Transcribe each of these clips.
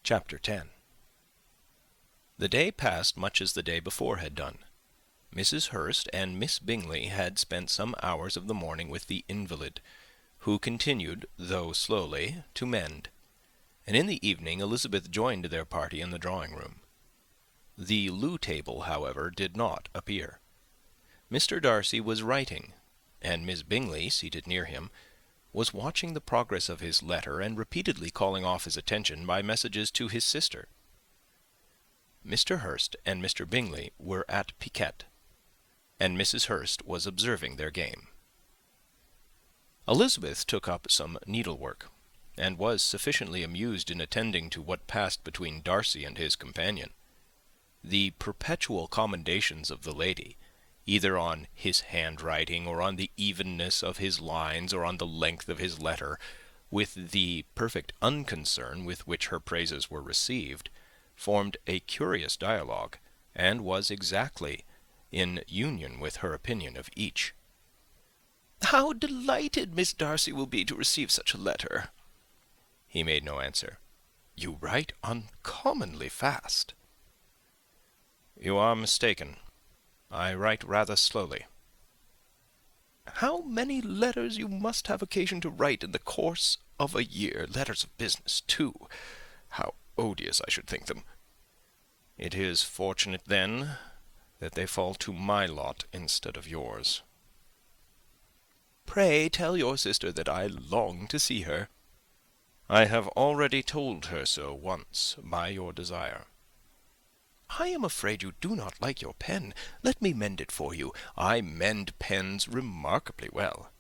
Chapter 10. The day passed much as the day before had done. Mrs. Hurst and Miss Bingley had spent some hours of the morning with the invalid, who continued, though slowly, to mend, and in the evening Elizabeth joined their party in the drawing-room. The loo table, however, did not appear. Mr. Darcy was writing, and Miss Bingley, seated near him, was watching the progress of his letter and repeatedly calling off his attention by messages to his sister. Mr. Hurst and Mr. Bingley were at piquet, and Mrs. Hurst was observing their game. Elizabeth took up some needlework, and was sufficiently amused in attending to what passed between Darcy and his companion. The perpetual commendations of the lady, either on his handwriting, or on the evenness of his lines, or on the length of his letter, with the perfect unconcern with which her praises were received, formed a curious dialogue, and was exactly in union with her opinion of each. "How delighted Miss Darcy will be to receive such a letter!" He made no answer. "You write uncommonly fast." "You are mistaken. I write rather slowly." "How many letters you must have occasion to write in the course of a year! Letters of business, too! How odious I should think them!" "It is fortunate, then, that they fall to my lot instead of yours." "Pray tell your sister that I long to see her." "I have already told her so once, by your desire." "I am afraid you do not like your pen. Let me mend it for you. I mend pens remarkably well."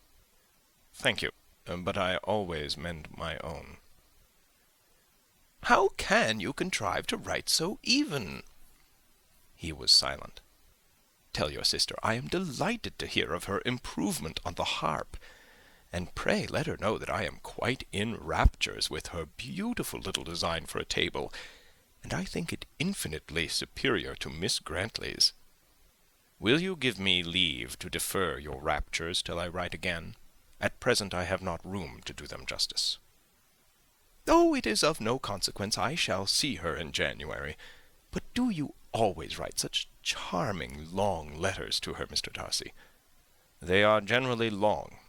"Thank you, but I always mend my own." "How can you contrive to write so even?" He was silent. "Tell your sister I am delighted to hear of her improvement on the harp, and pray let her know that I am quite in raptures with her beautiful little design for a table, and I think it infinitely superior to Miss Grantley's." "Will you give me leave to defer your raptures till I write again? At present I have not room to do them justice." "Oh, it is of no consequence. I shall see her in January. But do you always write such charming long letters to her, Mr. Darcy?" "They are generally long,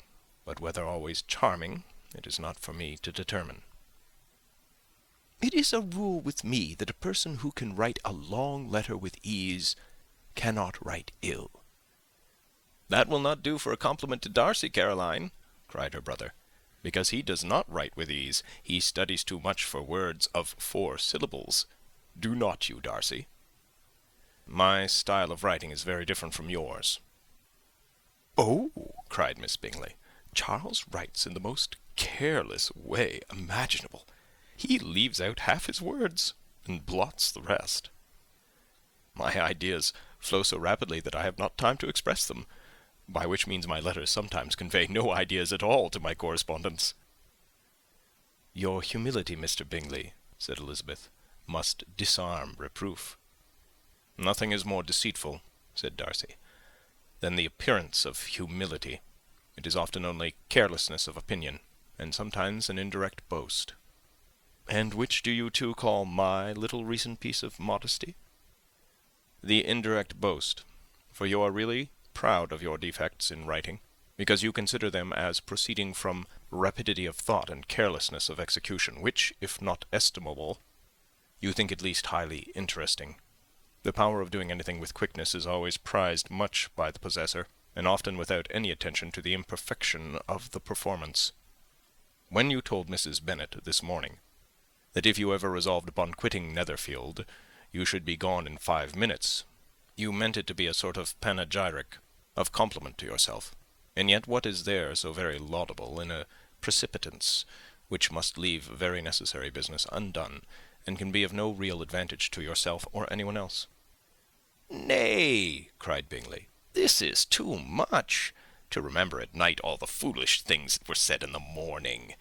but whether always charming, it is not for me to determine." "It is a rule with me that a person who can write a long letter with ease cannot write ill." "That will not do for a compliment to Darcy, Caroline," cried her brother, "because he does not write with ease. He studies too much for words of 4 syllables. Do not you, Darcy?" "My style of writing is very different from yours." "Oh!" cried Miss Bingley, "Charles writes in the most careless way imaginable. He leaves out half his words, and blots the rest." "My ideas flow so rapidly that I have not time to express them, by which means my letters sometimes convey no ideas at all to my correspondents." "Your humility, Mr. Bingley," said Elizabeth, "must disarm reproof." "Nothing is more deceitful," said Darcy, "than the appearance of humility. It is often only carelessness of opinion, and sometimes an indirect boast." "And which do you two call my little recent piece of modesty?" "The indirect boast, for you are really proud of your defects in writing, because you consider them as proceeding from rapidity of thought and carelessness of execution, which, if not estimable, you think at least highly interesting. The power of doing anything with quickness is always prized much by the possessor, and often without any attention to the imperfection of the performance. When you told Mrs. Bennet this morning that if you ever resolved upon quitting Netherfield, you should be gone in 5 minutes, you meant it to be a sort of panegyric, of compliment to yourself. And yet what is there so very laudable in a precipitance which must leave very necessary business undone, and can be of no real advantage to yourself or anyone else?" "Nay," cried Bingley, "this is too much, to remember at night all the foolish things that were said in the morning.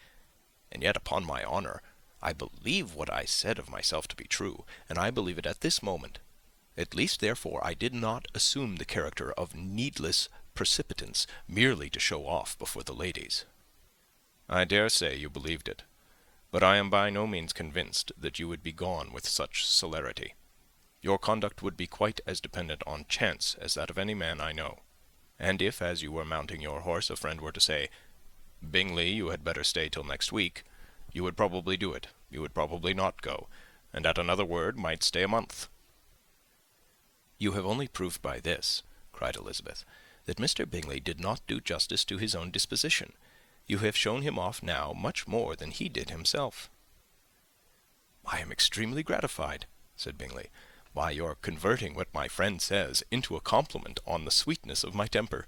And yet, upon my honour, I believe what I said of myself to be true, and I believe it at this moment. At least, therefore, I did not assume the character of needless precipitance merely to show off before the ladies." "I dare say you believed it, But I am by no means convinced that you would be gone with such celerity. Your conduct would be quite as dependent on chance as that of any man I know. And if, as you were mounting your horse, a friend were to say, 'Bingley, you had better stay till next week,' you would probably do it. You would probably not go, and at another word might stay a month." "You have only proved by this," cried Elizabeth, "that Mr. Bingley did not do justice to his own disposition. You have shown him off now much more than he did himself." "I am extremely gratified," said Bingley, "by your converting what my friend says into a compliment on the sweetness of my temper.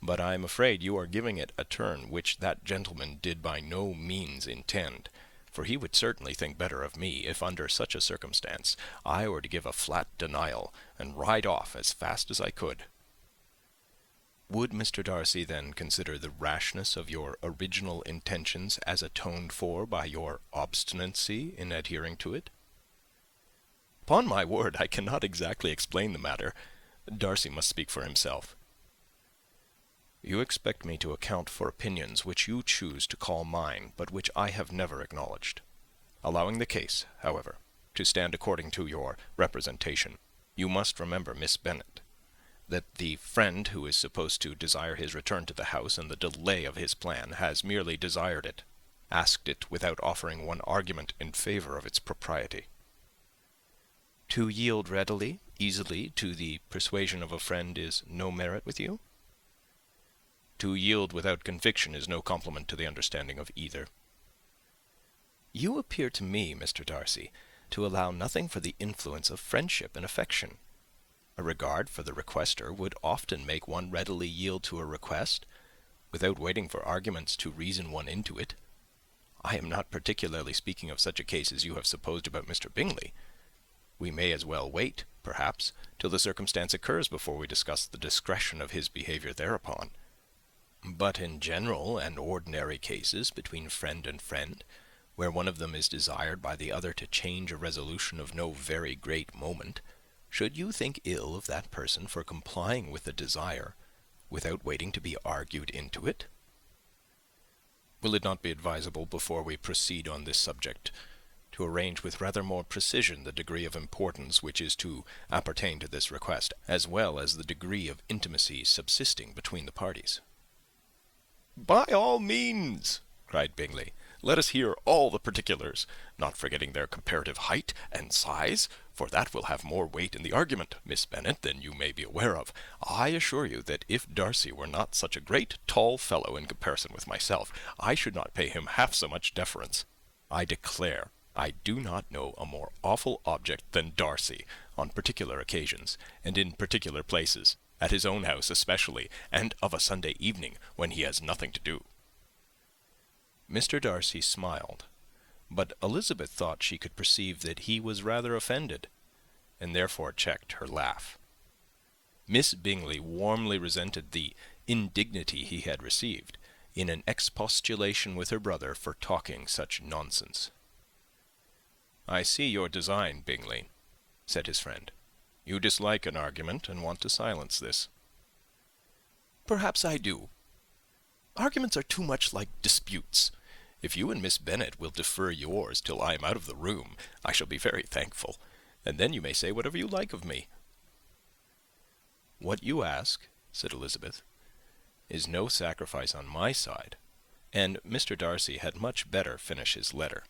But I am afraid you are giving it a turn which that gentleman did by no means intend, for he would certainly think better of me if under such a circumstance I were to give a flat denial and ride off as fast as I could." "Would Mr. Darcy then consider the rashness of your original intentions as atoned for by your obstinacy in adhering to it?" "Upon my word, I cannot exactly explain the matter. Darcy must speak for himself." "You expect me to account for opinions which you choose to call mine, but which I have never acknowledged. Allowing the case, however, to stand according to your representation, you must remember, Miss Bennet, that the friend who is supposed to desire his return to the house and the delay of his plan has merely desired it, asked it without offering one argument in favour of its propriety." "To yield readily, easily, to the persuasion of a friend is no merit with you?" "To yield without conviction is no compliment to the understanding of either." "You appear to me, Mr. Darcy, to allow nothing for the influence of friendship and affection. A regard for the requester would often make one readily yield to a request, without waiting for arguments to reason one into it. I am not particularly speaking of such a case as you have supposed about Mr. Bingley. We may as well wait, perhaps, till the circumstance occurs before we discuss the discretion of his behaviour thereupon. But in general and ordinary cases between friend and friend, where one of them is desired by the other to change a resolution of no very great moment, should you think ill of that person for complying with the desire, without waiting to be argued into it?" "Will it not be advisable, before we proceed on this subject, to arrange with rather more precision the degree of importance which is to appertain to this request, as well as the degree of intimacy subsisting between the parties?" "By all means," cried Bingley. "Let us hear all the particulars, not forgetting their comparative height and size, for that will have more weight in the argument, Miss Bennet, than you may be aware of. I assure you that if Darcy were not such a great tall fellow in comparison with myself, I should not pay him half so much deference. I declare I do not know a more awful object than Darcy, on particular occasions, and in particular places, at his own house especially, and of a Sunday evening, when he has nothing to do." Mr. Darcy smiled, but Elizabeth thought she could perceive that he was rather offended, and therefore checked her laugh. Miss Bingley warmly resented the indignity he had received, in an expostulation with her brother for talking such nonsense. "I see your design, Bingley," said his friend. "You dislike an argument, and want to silence this." "Perhaps I do. Arguments are too much like disputes. If you and Miss Bennet will defer yours till I am out of the room, I shall be very thankful, and then you may say whatever you like of me." "What you ask," said Elizabeth, "is no sacrifice on my side, and Mr. Darcy had much better finish his letter."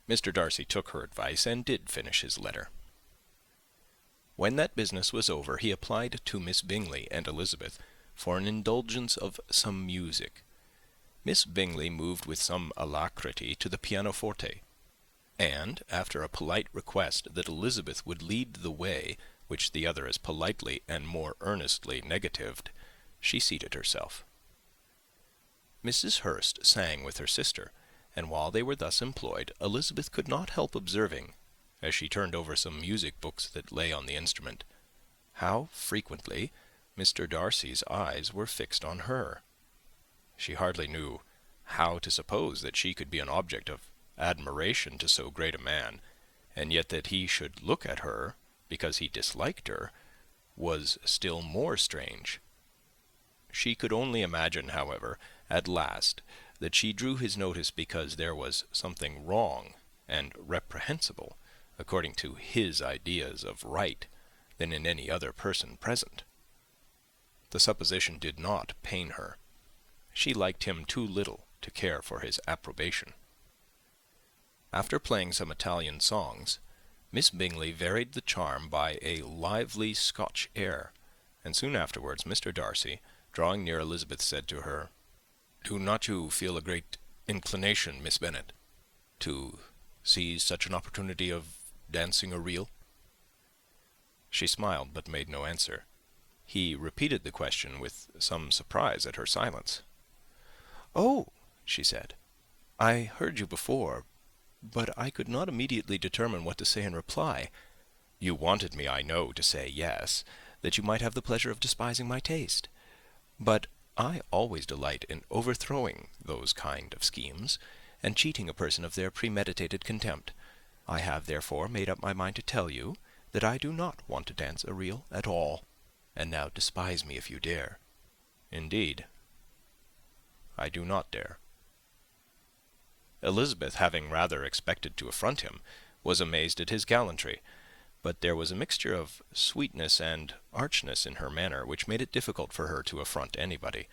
Mr. Darcy took her advice, and did finish his letter. When that business was over, he applied to Miss Bingley and Elizabeth for an indulgence of some music. Miss Bingley moved with some alacrity to the pianoforte, and, after a polite request that Elizabeth would lead the way, which the other as politely and more earnestly negatived, she seated herself. Mrs. Hurst sang with her sister, and while they were thus employed, Elizabeth could not help observing, as she turned over some music books that lay on the instrument, how frequently Mr. Darcy's eyes were fixed on her. She hardly knew how to suppose that she could be an object of admiration to so great a man, and yet that he should look at her because he disliked her was still more strange. She could only imagine, however, at last, that she drew his notice because there was something wrong and reprehensible, according to his ideas of right, than in any other person present. The supposition did not pain her. She liked him too little to care for his approbation. After playing some Italian songs, Miss Bingley varied the charm by a lively Scotch air, and soon afterwards Mr. Darcy, drawing near Elizabeth, said to her, "Do not you feel a great inclination, Miss Bennet, to seize such an opportunity of dancing a reel?" She smiled, but made no answer. He repeated the question with some surprise at her silence. "Oh," she said, "I heard you before, but I could not immediately determine what to say in reply. You wanted me, I know, to say yes, that you might have the pleasure of despising my taste. But I always delight in overthrowing those kind of schemes, and cheating a person of their premeditated contempt. I have, therefore, made up my mind to tell you that I do not want to dance a reel at all, and now despise me if you dare." "Indeed, I do not dare." Elizabeth, having rather expected to affront him, was amazed at his gallantry, but there was a mixture of sweetness and archness in her manner which made it difficult for her to affront anybody,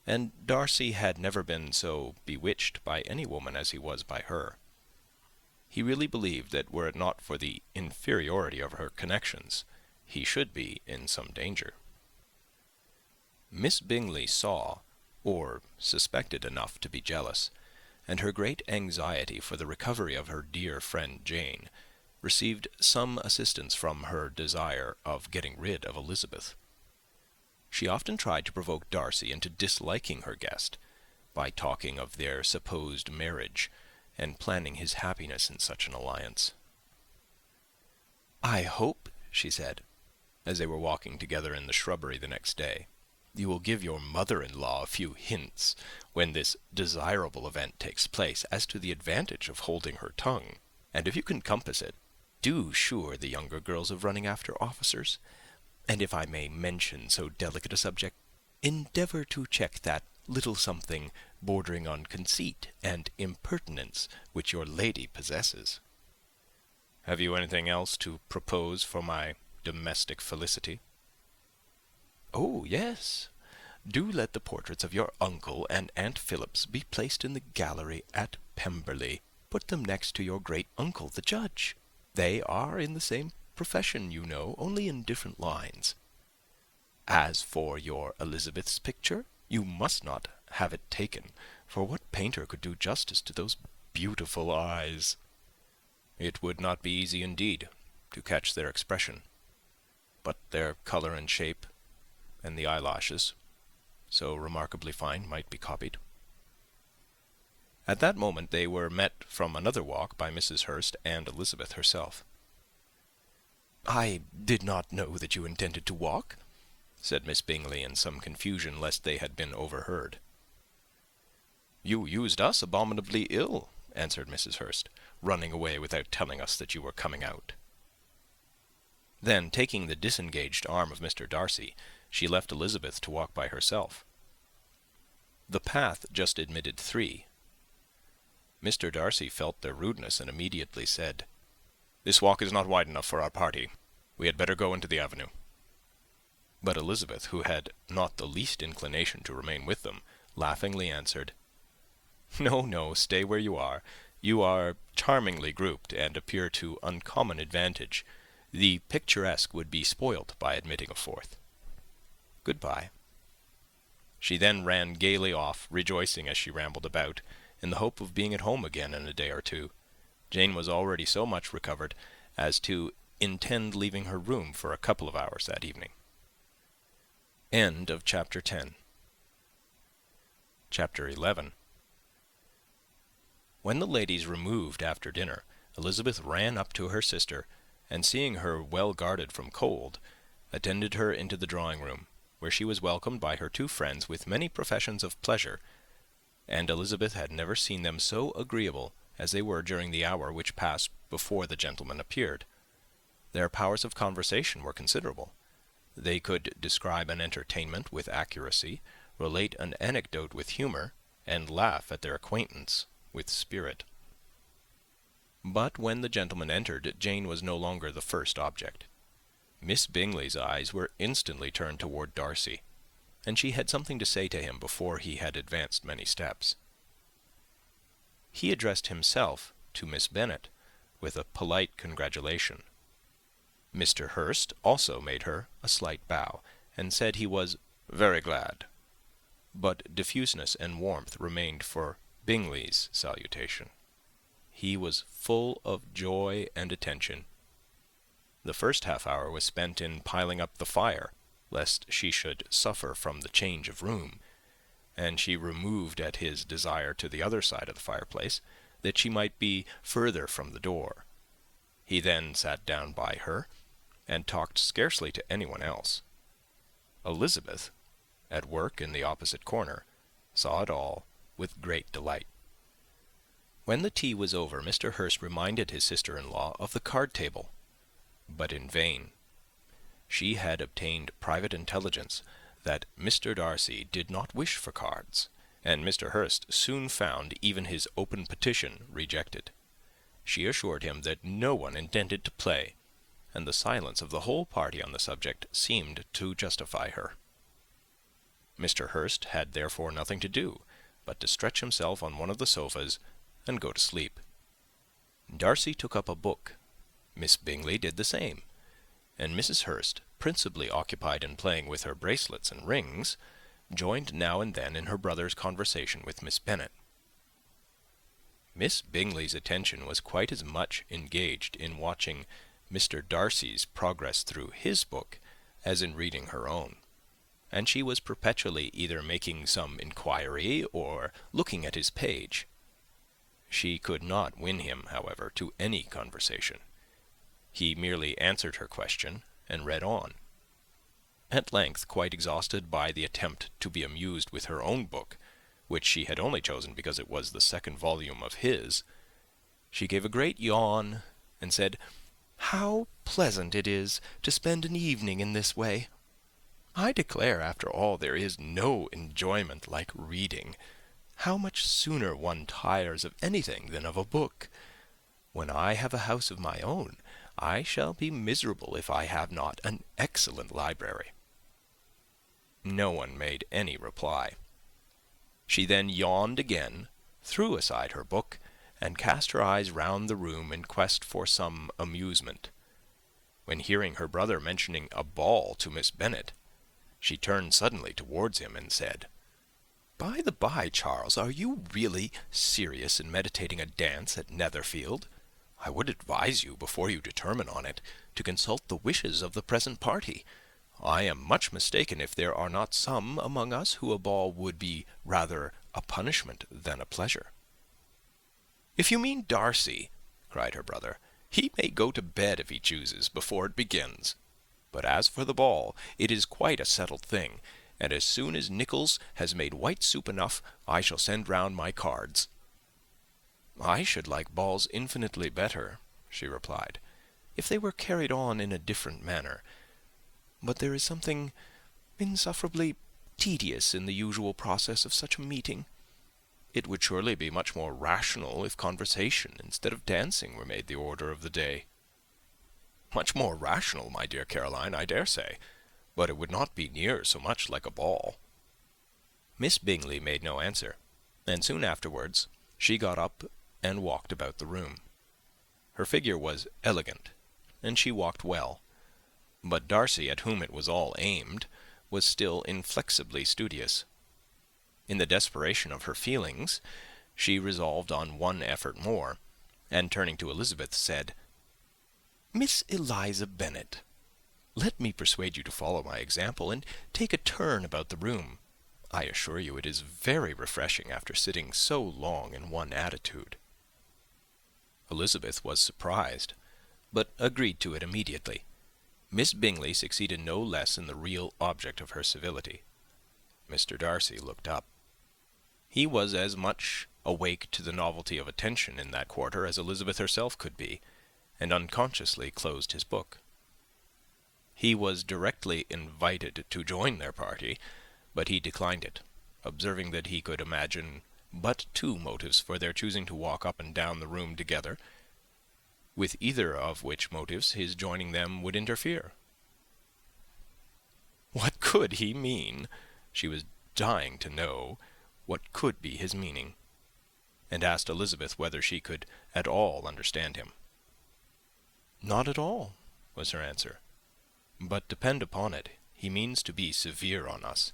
and Darcy had never been so bewitched by any woman as he was by her. He really believed that were it not for the inferiority of her connections, he should be in some danger. Miss Bingley saw, or suspected enough to be jealous, and her great anxiety for the recovery of her dear friend Jane received some assistance from her desire of getting rid of Elizabeth. She often tried to provoke Darcy into disliking her guest, by talking of their supposed marriage, and planning his happiness in such an alliance. "I hope," she said, as they were walking together in the shrubbery the next day, "you will give your mother-in-law a few hints, when this desirable event takes place, as to the advantage of holding her tongue; and if you can compass it, do assure the younger girls of running after officers; and if I may mention so delicate a subject, endeavour to check that little something bordering on conceit and impertinence which your lady possesses." "Have you anything else to propose for my domestic felicity?" "Oh, yes. Do let the portraits of your uncle and Aunt Phillips be placed in the gallery at Pemberley. Put them next to your great-uncle, the judge. They are in the same profession, you know, only in different lines. As for your Elizabeth's picture, you must not have it taken, for what painter could do justice to those beautiful eyes?" "It would not be easy indeed to catch their expression, but their colour and shape, and the eyelashes, so remarkably fine, might be copied." At that moment they were met from another walk by Mrs. Hurst and Elizabeth herself. "I did not know that you intended to walk," said Miss Bingley, in some confusion lest they had been overheard. "You used us abominably ill," answered Mrs. Hurst, "running away without telling us that you were coming out." Then, taking the disengaged arm of Mr. Darcy, she left Elizabeth to walk by herself. The path just admitted 3. Mr. Darcy felt their rudeness, and immediately said, "This walk is not wide enough for our party. We had better go into the avenue." But Elizabeth, who had not the least inclination to remain with them, laughingly answered, "No, no, stay where you are. You are charmingly grouped, and appear to uncommon advantage. The picturesque would be spoilt by admitting a 4th. Good-bye." She then ran gaily off, rejoicing as she rambled about, in the hope of being at home again in a day or two. Jane was already so much recovered as to intend leaving her room for a couple of hours that evening. End of Chapter 10. Chapter 11. When the ladies removed after dinner, Elizabeth ran up to her sister, and seeing her well guarded from cold, attended her into the drawing-room, where she was welcomed by her 2 friends with many professions of pleasure, and Elizabeth had never seen them so agreeable as they were during the hour which passed before the gentlemen appeared. Their powers of conversation were considerable. They could describe an entertainment with accuracy, relate an anecdote with humour, and laugh at their acquaintance with spirit. But when the gentleman entered, Jane was no longer the first object. Miss Bingley's eyes were instantly turned toward Darcy, and she had something to say to him before he had advanced many steps. He addressed himself to Miss Bennet with a polite congratulation. Mr. Hurst also made her a slight bow, and said he was very glad, but diffuseness and warmth remained for Bingley's salutation. He was full of joy and attention. The first half-hour was spent in piling up the fire, lest she should suffer from the change of room, and she removed at his desire to the other side of the fireplace, that she might be further from the door. He then sat down by her, and talked scarcely to anyone else. Elizabeth, at work in the opposite corner, saw it all with great delight. When the tea was over, Mr. Hurst reminded his sister-in-law of the card-table, but in vain. She had obtained private intelligence that Mr. Darcy did not wish for cards, and Mr. Hurst soon found even his open petition rejected. She assured him that no one intended to play, and the silence of the whole party on the subject seemed to justify her. Mr. Hurst had therefore nothing to do but to stretch himself on one of the sofas and go to sleep. Darcy took up a book. Miss Bingley did the same, and Mrs. Hurst, principally occupied in playing with her bracelets and rings, joined now and then in her brother's conversation with Miss Bennet. Miss Bingley's attention was quite as much engaged in watching Mr. Darcy's progress through his book as in reading her own, and she was perpetually either making some inquiry or looking at his page. She could not win him, however, to any conversation. He merely answered her question and read on. At length, quite exhausted by the attempt to be amused with her own book, which she had only chosen because it was the second volume of his, she gave a great yawn and said, "How pleasant it is to spend an evening in this way! I declare, after all, there is no enjoyment like reading. How much sooner one tires of anything than of a book! When I have a house of my own, I shall be miserable if I have not an excellent library." No one made any reply. She then yawned again, threw aside her book, and cast her eyes round the room in quest for some amusement. When hearing her brother mentioning a ball to Miss Bennet, she turned suddenly towards him and said, "By the by, Charles, are you really serious in meditating a dance at Netherfield? I would advise you, before you determine on it, to consult the wishes of the present party. I am much mistaken if there are not some among us who a ball would be rather a punishment than a pleasure." "If you mean Darcy," cried her brother, "he may go to bed, if he chooses, before it begins. But as for the ball, it is quite a settled thing, and as soon as Nichols has made white soup enough, I shall send round my cards." "I should like balls infinitely better," she replied, "if they were carried on in a different manner. But there is something insufferably tedious in the usual process of such a meeting. It would surely be much more rational if conversation instead of dancing were made the order of the day." "Much more rational, my dear Caroline, I dare say, but it would not be near so much like a ball." Miss Bingley made no answer, and soon afterwards she got up and walked about the room. Her figure was elegant, and she walked well, but Darcy, at whom it was all aimed, was still inflexibly studious. In the desperation of her feelings, she resolved on one effort more, and turning to Elizabeth, said, "Miss Eliza Bennet, let me persuade you to follow my example, and take a turn about the room. I assure you it is very refreshing after sitting so long in one attitude." Elizabeth was surprised, but agreed to it immediately. Miss Bingley succeeded no less in the real object of her civility. Mr. Darcy looked up. He was as much awake to the novelty of attention in that quarter as Elizabeth herself could be, and unconsciously closed his book. He was directly invited to join their party, but he declined it, observing that he could imagine but two motives for their choosing to walk up and down the room together, with either of which motives his joining them would interfere. What could he mean? She was dying to know what could be his meaning, and asked Elizabeth whether she could at all understand him. "Not at all," was her answer. "But depend upon it, he means to be severe on us,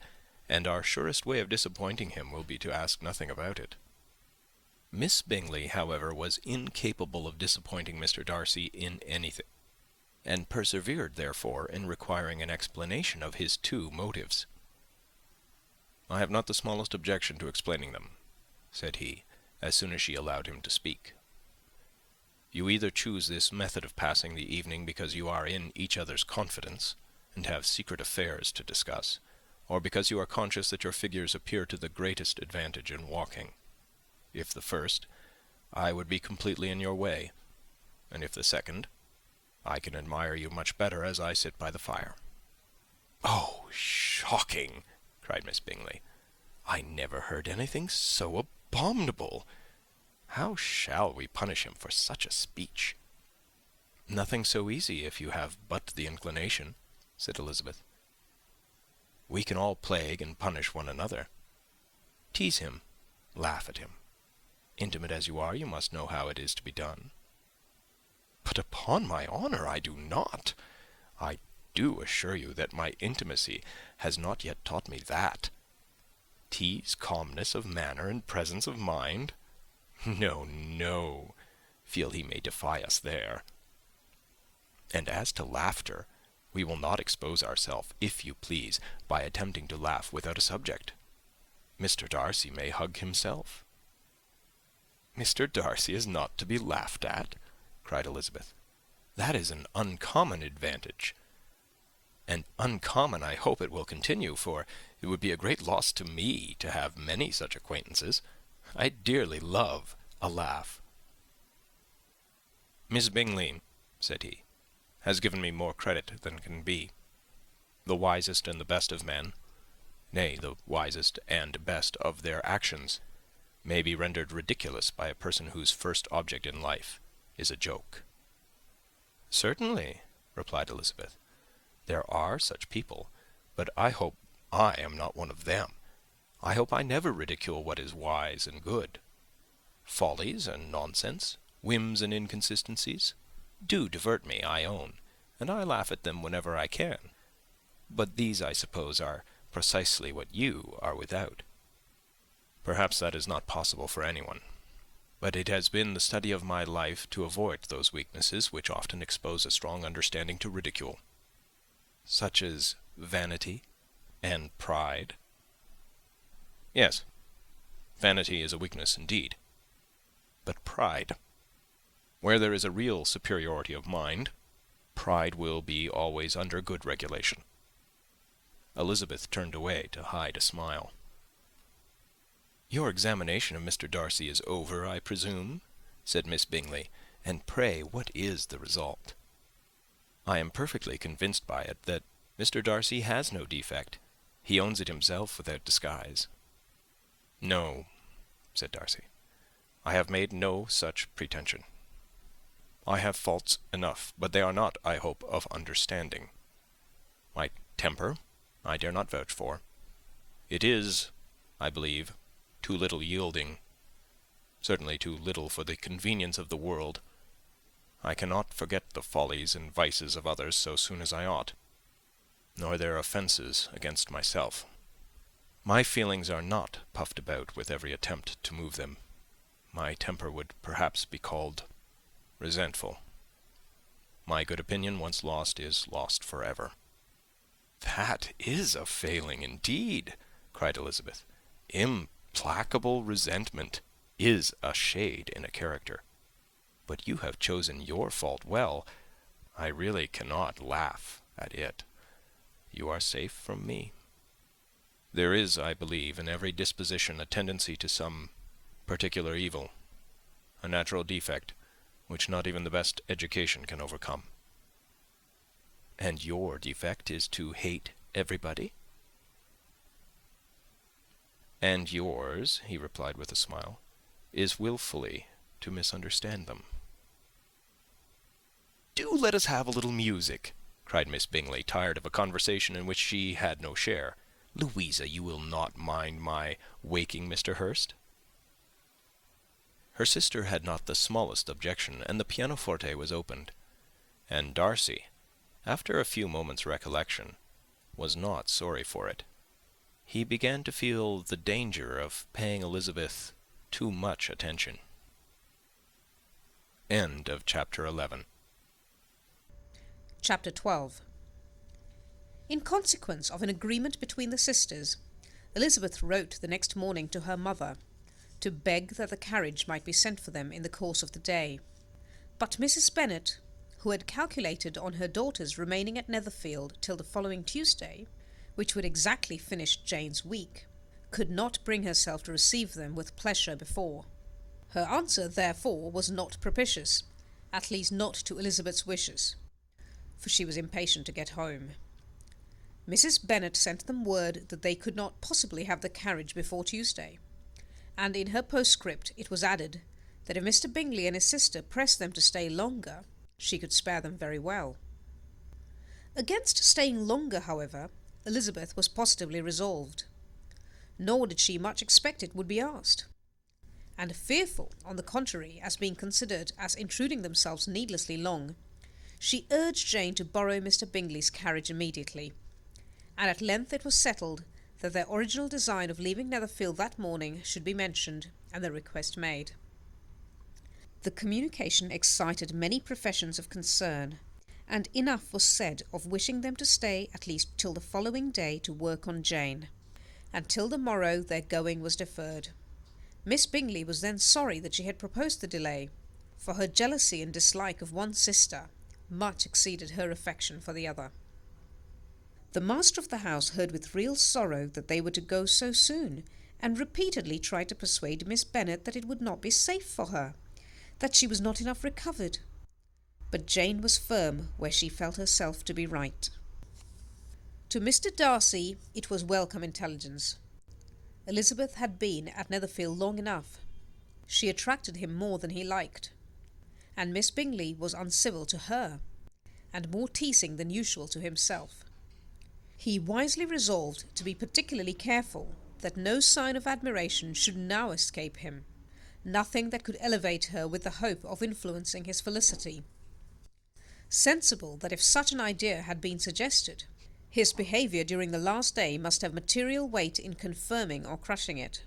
and our surest way of disappointing him will be to ask nothing about it." Miss Bingley, however, was incapable of disappointing Mr. Darcy in anything, and persevered, therefore, in requiring an explanation of his two motives. "I have not the smallest objection to explaining them," said he, as soon as she allowed him to speak. "You either choose this method of passing the evening because you are in each other's confidence, and have secret affairs to discuss, or because you are conscious that your figures appear to the greatest advantage in walking. If the first, I would be completely in your way, and if the second, I can admire you much better as I sit by the fire." "Oh, shocking!" cried Miss Bingley. "I never heard anything so abominable. How shall we punish him for such a speech?" "Nothing so easy if you have but the inclination," said Elizabeth. "We can all plague and punish one another. Tease him, laugh at him. Intimate as you are, you must know how it is to be done." "But upon my honour, I do not. I do assure you that my intimacy has not yet taught me that. Tease calmness of manner and presence of mind? No, no. Feel he may defy us there. And as to laughter, we will not expose ourselves, if you please, by attempting to laugh without a subject. Mr. Darcy may hug himself." "Mr. Darcy is not to be laughed at?" cried Elizabeth. "That is an uncommon advantage. And uncommon I hope it will continue, for it would be a great loss to me to have many such acquaintances. I dearly love a laugh." "Miss Bingley," said he, "has given me more credit than can be. The wisest and the best of men, nay, the wisest and best of their actions, may be rendered ridiculous by a person whose first object in life is a joke." "Certainly," replied Elizabeth, "there are such people, but I hope I am not one of them. I hope I never ridicule what is wise and good. Follies and nonsense, whims and inconsistencies, do divert me, I own, and I laugh at them whenever I can. But these, I suppose, are precisely what you are without." "Perhaps that is not possible for anyone. But it has been the study of my life to avoid those weaknesses which often expose a strong understanding to ridicule." "Such as vanity and pride?" "Yes, vanity is a weakness indeed. But pride, where there is a real superiority of mind, pride will be always under good regulation." Elizabeth turned away to hide a smile. "Your examination of Mr. Darcy is over, I presume?" said Miss Bingley. "And pray, what is the result?" "I am perfectly convinced by it that Mr. Darcy has no defect. He owns it himself without disguise." "No," said Darcy, "I have made no such pretension. I have faults enough, but they are not, I hope, of understanding. My temper I dare not vouch for. It is, I believe, too little yielding, certainly too little for the convenience of the world. I cannot forget the follies and vices of others so soon as I ought, nor their offences against myself. My feelings are not puffed about with every attempt to move them. My temper would perhaps be called resentful. My good opinion, once lost, is lost forever." "That is a failing indeed," cried Elizabeth. "Implacable resentment is a shade in a character. But you have chosen your fault well. I really cannot laugh at it. You are safe from me. There is, I believe, in every disposition a tendency to some particular evil, a natural defect, which not even the best education can overcome." "And your defect is to hate everybody?" "And yours," he replied with a smile, "is wilfully to misunderstand them." "Do let us have a little music," cried Miss Bingley, tired of a conversation in which she had no share. "Louisa, you will not mind my waking Mr. Hurst?" Her sister had not the smallest objection, and the pianoforte was opened, and Darcy, after a few moments' recollection, was not sorry for it. He began to feel the danger of paying Elizabeth too much attention. End of chapter 11. Chapter 12. In consequence of an agreement between the sisters, Elizabeth wrote the next morning to her mother to beg that the carriage might be sent for them in the course of the day. But Mrs. Bennet, who had calculated on her daughters remaining at Netherfield till the following Tuesday, which would exactly finish Jane's week, could not bring herself to receive them with pleasure before. Her answer, therefore, was not propitious, at least not to Elizabeth's wishes, for she was impatient to get home. Mrs. Bennet sent them word that they could not possibly have the carriage before Tuesday, and in her postscript it was added that if Mr. Bingley and his sister pressed them to stay longer, she could spare them very well. Against staying longer, however, Elizabeth was positively resolved, nor did she much expect it would be asked, and fearful, on the contrary, as being considered as intruding themselves needlessly long, she urged Jane to borrow Mr. Bingley's carriage immediately, and at length it was settled that their original design of leaving Netherfield that morning should be mentioned, and the request made. The communication excited many professions of concern, and enough was said of wishing them to stay at least till the following day to work on Jane, and till the morrow their going was deferred. Miss Bingley was then sorry that she had proposed the delay, for her jealousy and dislike of one sister much exceeded her affection for the other. The master of the house heard with real sorrow that they were to go so soon, and repeatedly tried to persuade Miss Bennet that it would not be safe for her, that she was not enough recovered. But Jane was firm where she felt herself to be right. To Mr. Darcy it was welcome intelligence. Elizabeth had been at Netherfield long enough. She attracted him more than he liked, and Miss Bingley was uncivil to her, and more teasing than usual to himself. He wisely resolved to be particularly careful that no sign of admiration should now escape him, nothing that could elevate her with the hope of influencing his felicity. Sensible that if such an idea had been suggested, his behaviour during the last day must have material weight in confirming or crushing it.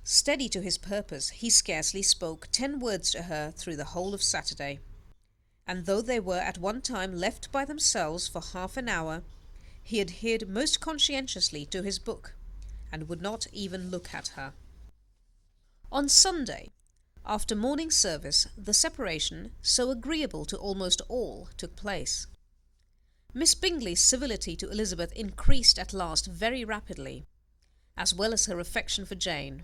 Steady to his purpose, he scarcely spoke 10 words to her through the whole of Saturday, and though they were at one time left by themselves for half an hour, he adhered most conscientiously to his book, and would not even look at her. On Sunday, after morning service, the separation, so agreeable to almost all, took place. Miss Bingley's civility to Elizabeth increased at last very rapidly, as well as her affection for Jane,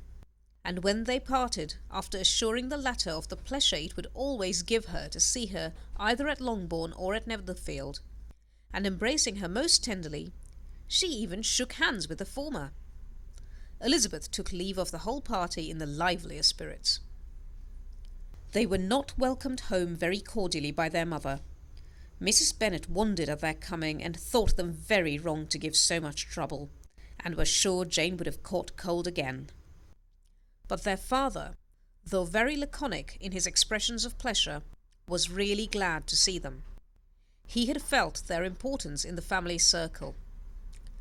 and when they parted, after assuring the latter of the pleasure it would always give her to see her either at Longbourn or at Netherfield, and embracing her most tenderly, she even shook hands with the former. Elizabeth took leave of the whole party in the liveliest spirits. They were not welcomed home very cordially by their mother. Mrs. Bennet wondered at their coming, and thought them very wrong to give so much trouble, and was sure Jane would have caught cold again. But their father, though very laconic in his expressions of pleasure, was really glad to see them. He had felt their importance in the family circle.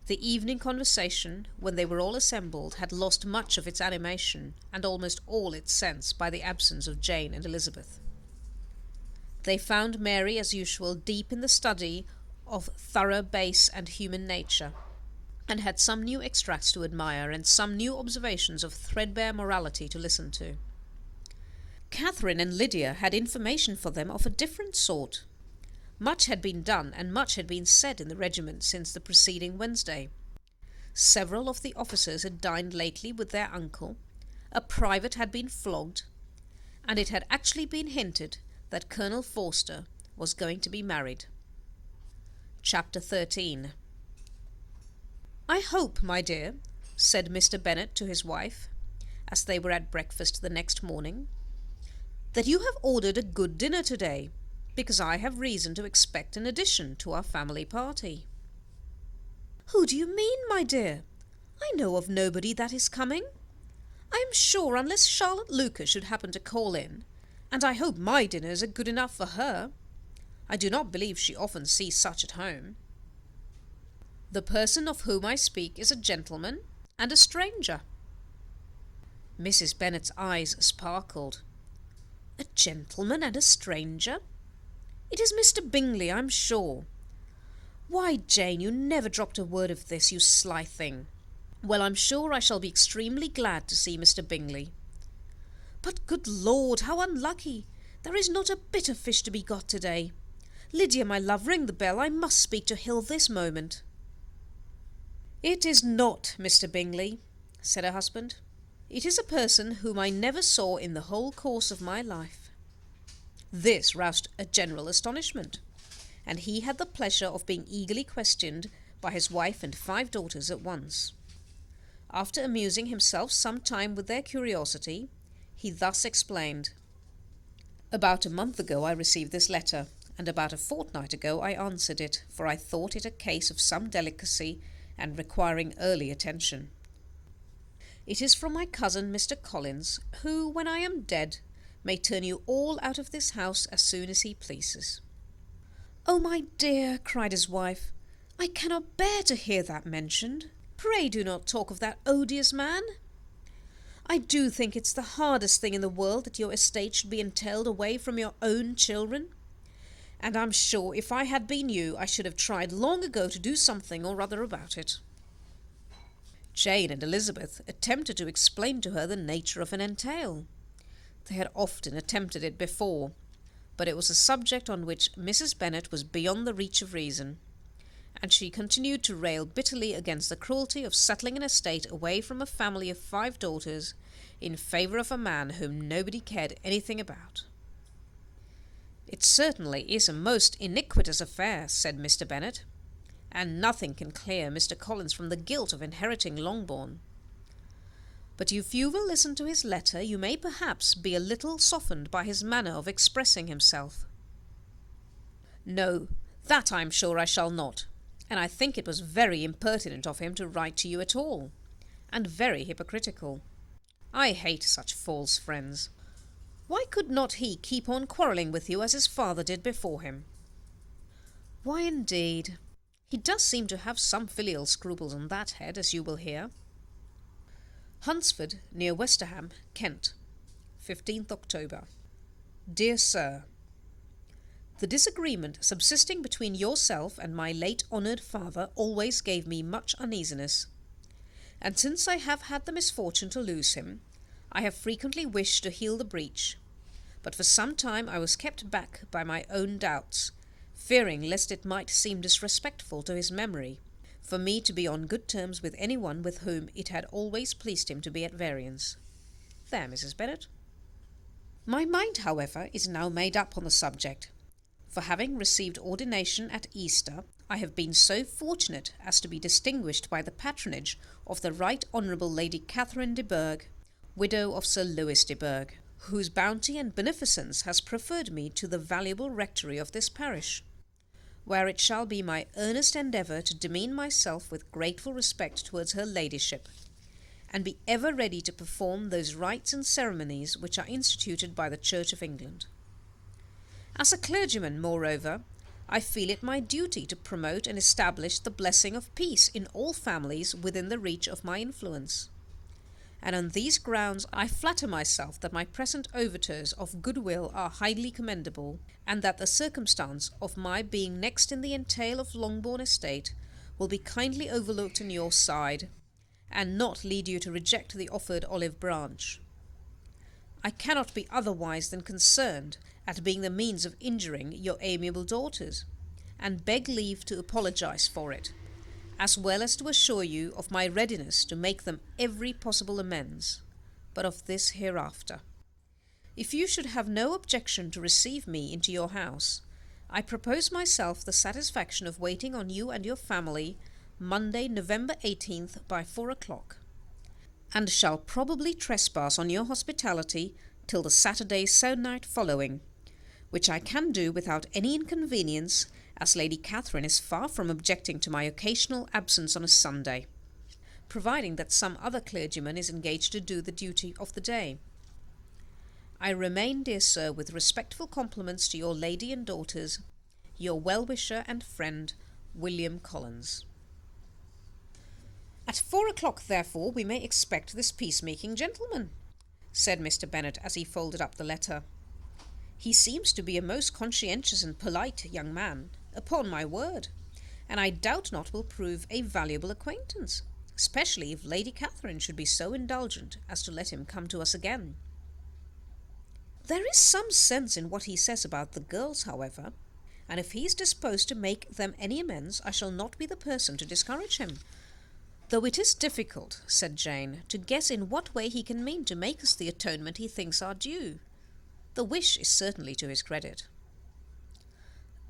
The evening conversation, when they were all assembled, had lost much of its animation, and almost all its sense, by the absence of Jane and Elizabeth. They found Mary, as usual, deep in the study of thorough base and human nature, and had some new extracts to admire, and some new observations of threadbare morality to listen to. Catherine and Lydia had information for them of a different sort. Much had been done, and much had been said in the regiment since the preceding Wednesday. Several of the officers had dined lately with their uncle, a private had been flogged, and it had actually been hinted that Colonel Forster was going to be married. Chapter 13. "I hope, my dear," said Mr. Bennet to his wife, as they were at breakfast the next morning, that you have ordered a good dinner today, because I have reason to expect an addition to our family party." "Who do you mean, my dear? I know of nobody that is coming. I am sure, unless Charlotte Lucas should happen to call in, and I hope my dinners are good enough for her. I do not believe she often sees such at home." "The person of whom I speak is a gentleman and a stranger." Mrs. Bennet's eyes sparkled. "A gentleman and a stranger? It is Mr. Bingley, I'm sure. Why, Jane, you never dropped a word of this, you sly thing. Well, I'm sure I shall be extremely glad to see Mr. Bingley. But, good Lord, how unlucky! There is not a bit of fish to be got to-day. Lydia, my love, ring the bell. I must speak to Hill this moment." "It is not Mr. Bingley," said her husband. "It is a person whom I never saw in the whole course of my life." This roused a general astonishment, and he had the pleasure of being eagerly questioned by his wife and 5 daughters at once. After amusing himself some time with their curiosity, he thus explained: "About a month ago I received this letter, and about a fortnight ago I answered it, for I thought it a case of some delicacy and requiring early attention. It is from my cousin Mr. Collins, who, when I am dead, may turn you all out of this house as soon as he pleases." "Oh, my dear," cried his wife, "I cannot bear to hear that mentioned. Pray do not talk of that odious man. I do think it's the hardest thing in the world that your estate should be entailed away from your own children, and I'm sure if I had been you I should have tried long ago to do something or other about it." Jane and Elizabeth attempted to explain to her the nature of an entail. They had often attempted it before, but it was a subject on which Mrs. Bennet was beyond the reach of reason, and she continued to rail bitterly against the cruelty of settling an estate away from a family of 5 daughters in favour of a man whom nobody cared anything about. "It certainly is a most iniquitous affair," said Mr. Bennet, "and nothing can clear Mr. Collins from the guilt of inheriting Longbourn. But if you will listen to his letter, you may perhaps be a little softened by his manner of expressing himself." "No, that I am sure I shall not, and I think it was very impertinent of him to write to you at all, and very hypocritical. I hate such false friends. Why could not he keep on quarrelling with you as his father did before him?" "Why, indeed, he does seem to have some filial scruples on that head, as you will hear." "Hunsford, near Westerham, Kent, 15th October. "Dear Sir, the disagreement subsisting between yourself and my late honoured father always gave me much uneasiness, and since I have had the misfortune to lose him, I have frequently wished to heal the breach, but for some time I was kept back by my own doubts, fearing lest it might seem disrespectful to his memory for me to be on good terms with any one with whom it had always pleased him to be at variance. There, Mrs. Bennet. My mind, however, is now made up on the subject, for having received ordination at Easter, I have been so fortunate as to be distinguished by the patronage of the Right Honourable Lady Catherine de Bourgh, widow of Sir Lewis de Bourgh, whose bounty and beneficence has preferred me to the valuable rectory of this parish, where it shall be my earnest endeavour to demean myself with grateful respect towards her ladyship, and be ever ready to perform those rites and ceremonies which are instituted by the Church of England. As a clergyman, moreover, I feel it my duty to promote and establish the blessing of peace in all families within the reach of my influence, and on these grounds I flatter myself that my present overtures of goodwill are highly commendable, and that the circumstance of my being next in the entail of Longbourn estate will be kindly overlooked on your side, and not lead you to reject the offered olive branch. I cannot be otherwise than concerned at being the means of injuring your amiable daughters, and beg leave to apologize for it, as well as to assure you of my readiness to make them every possible amends, but of this hereafter. If you should have no objection to receive me into your house, I propose myself the satisfaction of waiting on you and your family Monday, November 18th, by 4 o'clock. and shall probably trespass on your hospitality till the Saturday se'nnight following, which I can do without any inconvenience, as Lady Catherine is far from objecting to my occasional absence on a Sunday, providing that some other clergyman is engaged to do the duty of the day. I remain, dear sir, with respectful compliments to your lady and daughters, your well-wisher and friend, William Collins. At 4 o'clock, therefore, we may expect this peacemaking gentleman, said Mr. Bennet as he folded up the letter. He seems to be a most conscientious and polite young man, upon my word, and I doubt not will prove a valuable acquaintance, especially if Lady Catherine should be so indulgent as to let him come to us again. There is some sense in what he says about the girls, however, and if he is disposed to make them any amends, I shall not be the person to discourage him. Though it is difficult, said Jane, to guess in what way he can mean to make us the atonement he thinks our due. The wish is certainly to his credit.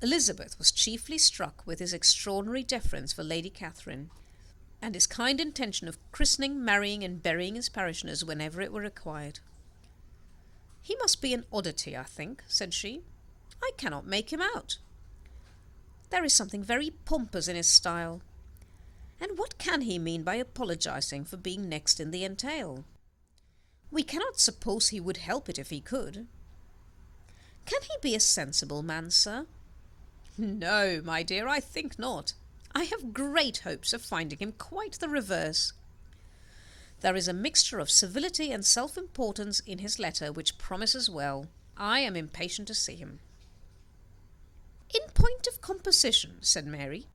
Elizabeth was chiefly struck with his extraordinary deference for Lady Catherine, and his kind intention of christening, marrying, and burying his parishioners whenever it were required. He must be an oddity, I think, said she. I cannot make him out. There is something very pompous in his style. And what can he mean by apologizing for being next in the entail? We cannot suppose he would help it if he could. Can he be a sensible man, sir? No, my dear, I think not. I have great hopes of finding him quite the reverse. There is a mixture of civility and self-importance in his letter which promises well. I am impatient to see him. In point of composition, said Mary,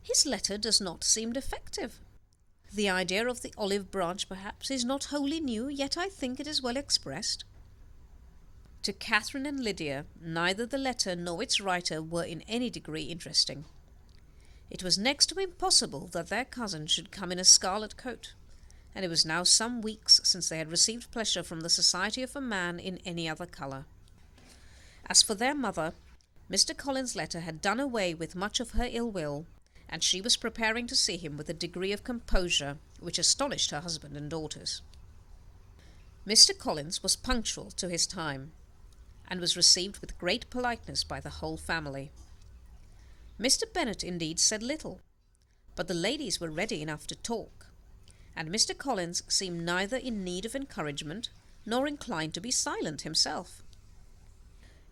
his letter does not seem defective. The idea of the olive branch, perhaps, is not wholly new, yet I think it is well expressed. To Catherine and Lydia, neither the letter nor its writer were in any degree interesting. It was next to impossible that their cousin should come in a scarlet coat, and it was now some weeks since they had received pleasure from the society of a man in any other colour. As for their mother, Mr. Collins' letter had done away with much of her ill will, and she was preparing to see him with a degree of composure which astonished her husband and daughters. Mr. Collins was punctual to his time, and was received with great politeness by the whole family. Mr. Bennet indeed said little, but the ladies were ready enough to talk, and Mr. Collins seemed neither in need of encouragement nor inclined to be silent himself.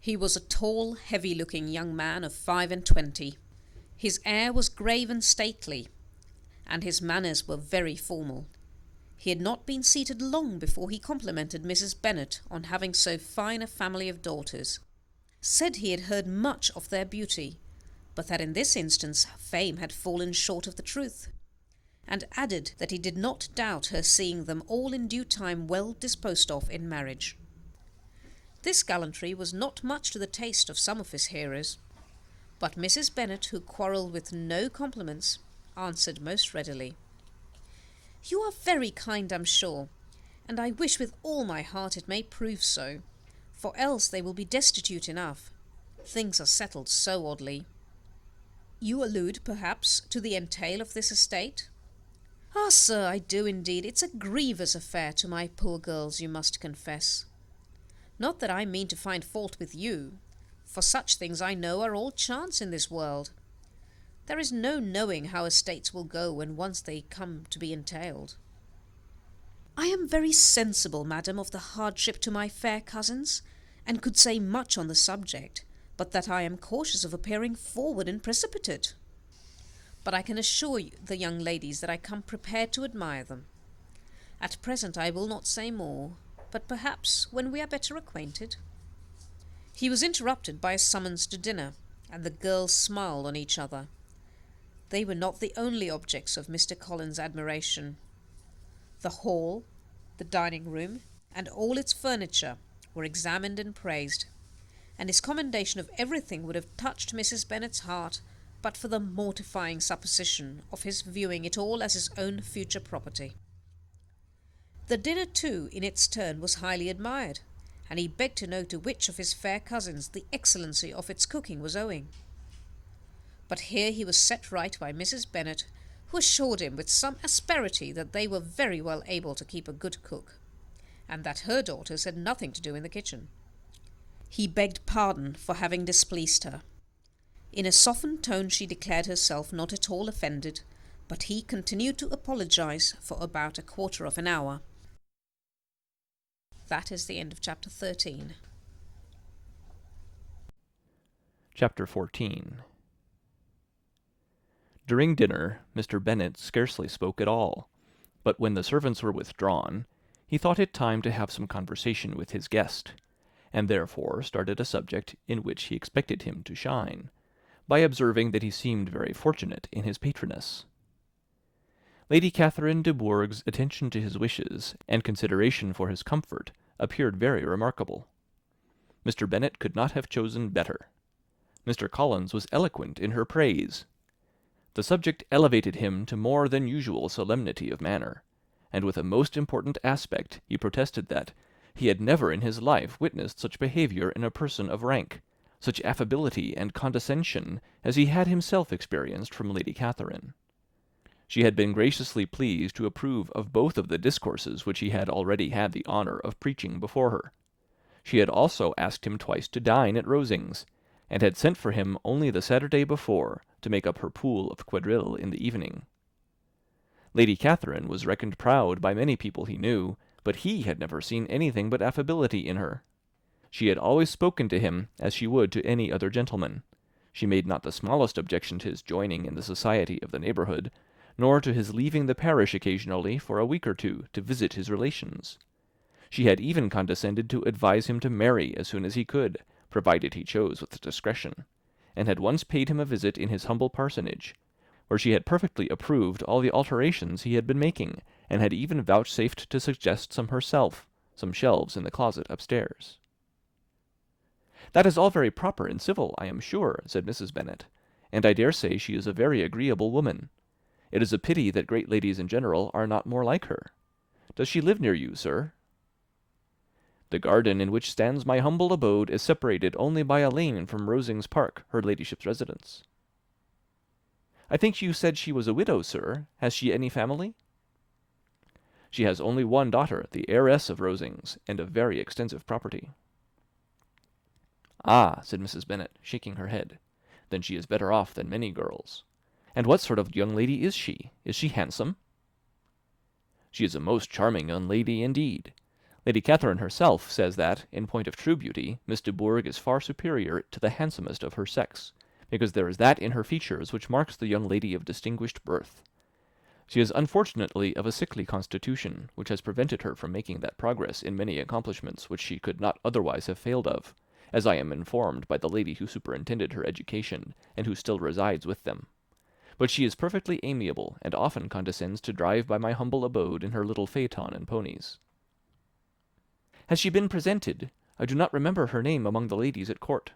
He was a tall, heavy-looking young man of 25. His air was grave and stately, and his manners were very formal. He had not been seated long before he complimented Mrs. Bennet on having so fine a family of daughters, said he had heard much of their beauty, but that in this instance fame had fallen short of the truth, and added that he did not doubt her seeing them all in due time well disposed of in marriage. This gallantry was not much to the taste of some of his hearers, but Mrs. Bennet, who quarrelled with no compliments, answered most readily. You are very kind, I'm sure, and I wish with all my heart it may prove so, for else they will be destitute enough. Things are settled so oddly. You allude, perhaps, to the entail of this estate? Ah, sir, I do indeed. It's a grievous affair to my poor girls, you must confess. Not that I mean to find fault with you, for such things I know are all chance in this world. There is no knowing how estates will go when once they come to be entailed. I am very sensible, madam, of the hardship to my fair cousins, and could say much on the subject, but that I am cautious of appearing forward and precipitate. But I can assure you, the young ladies, that I come prepared to admire them. At present I will not say more, but perhaps when we are better acquainted. He was interrupted by a summons to dinner, and the girls smiled on each other. They were not the only objects of Mr. Collins' admiration. The hall, the dining-room, and all its furniture were examined and praised, and his commendation of everything would have touched Mrs. Bennet's heart but for the mortifying supposition of his viewing it all as his own future property. The dinner, too, in its turn was highly admired, and he begged to know to which of his fair cousins the excellency of its cooking was owing. But here he was set right by Mrs. Bennet, who assured him with some asperity that they were very well able to keep a good cook, and that her daughters had nothing to do in the kitchen. He begged pardon for having displeased her. In a softened tone she declared herself not at all offended, but he continued to apologize for about a quarter of an hour. That is the end of chapter 13. Chapter 14. During dinner, Mr. Bennet scarcely spoke at all, but when the servants were withdrawn, he thought it time to have some conversation with his guest, and therefore started a subject in which he expected him to shine, by observing that he seemed very fortunate in his patroness. Lady Catherine de Bourgh's attention to his wishes and consideration for his comfort appeared very remarkable. Mr. Bennet could not have chosen better. Mr. Collins was eloquent in her praise. The subject elevated him to more than usual solemnity of manner, and with a most important aspect he protested that he had never in his life witnessed such behaviour in a person of rank, such affability and condescension as he had himself experienced from Lady Catherine. She had been graciously pleased to approve of both of the discourses which he had already had the honour of preaching before her. She had also asked him twice to dine at Rosings, and had sent for him only the Saturday before to make up her pool of quadrille in the evening. Lady Catherine was reckoned proud by many people he knew, but he had never seen anything but affability in her. She had always spoken to him as she would to any other gentleman. She made not the smallest objection to his joining in the society of the neighbourhood, nor to his leaving the parish occasionally for a week or two to visit his relations. She had even condescended to advise him to marry as soon as he could, provided he chose with discretion, and had once paid him a visit in his humble parsonage, where she had perfectly approved all the alterations he had been making, and had even vouchsafed to suggest some herself, some shelves in the closet upstairs. "That is all very proper and civil, I am sure," said Mrs. Bennet, "and I dare say she is a very agreeable woman. It is a pity that great ladies in general are not more like her. Does she live near you, sir?" "The garden in which stands my humble abode is separated only by a lane from Rosings Park, her ladyship's residence." "I think you said she was a widow, sir. Has she any family?" "She has only one daughter, the heiress of Rosings, and of very extensive property." "Ah," said Mrs. Bennet, shaking her head, "then she is better off than many girls. And what sort of young lady is she? Is she handsome?" "She is a most charming young lady indeed. Lady Catherine herself says that, in point of true beauty, Miss de Bourgh is far superior to the handsomest of her sex, because there is that in her features which marks the young lady of distinguished birth. She is unfortunately of a sickly constitution, which has prevented her from making that progress in many accomplishments which she could not otherwise have failed of, as I am informed by the lady who superintended her education, and who still resides with them. But she is perfectly amiable, and often condescends to drive by my humble abode in her little phaeton and ponies." "Has she been presented? I do not remember her name among the ladies at court."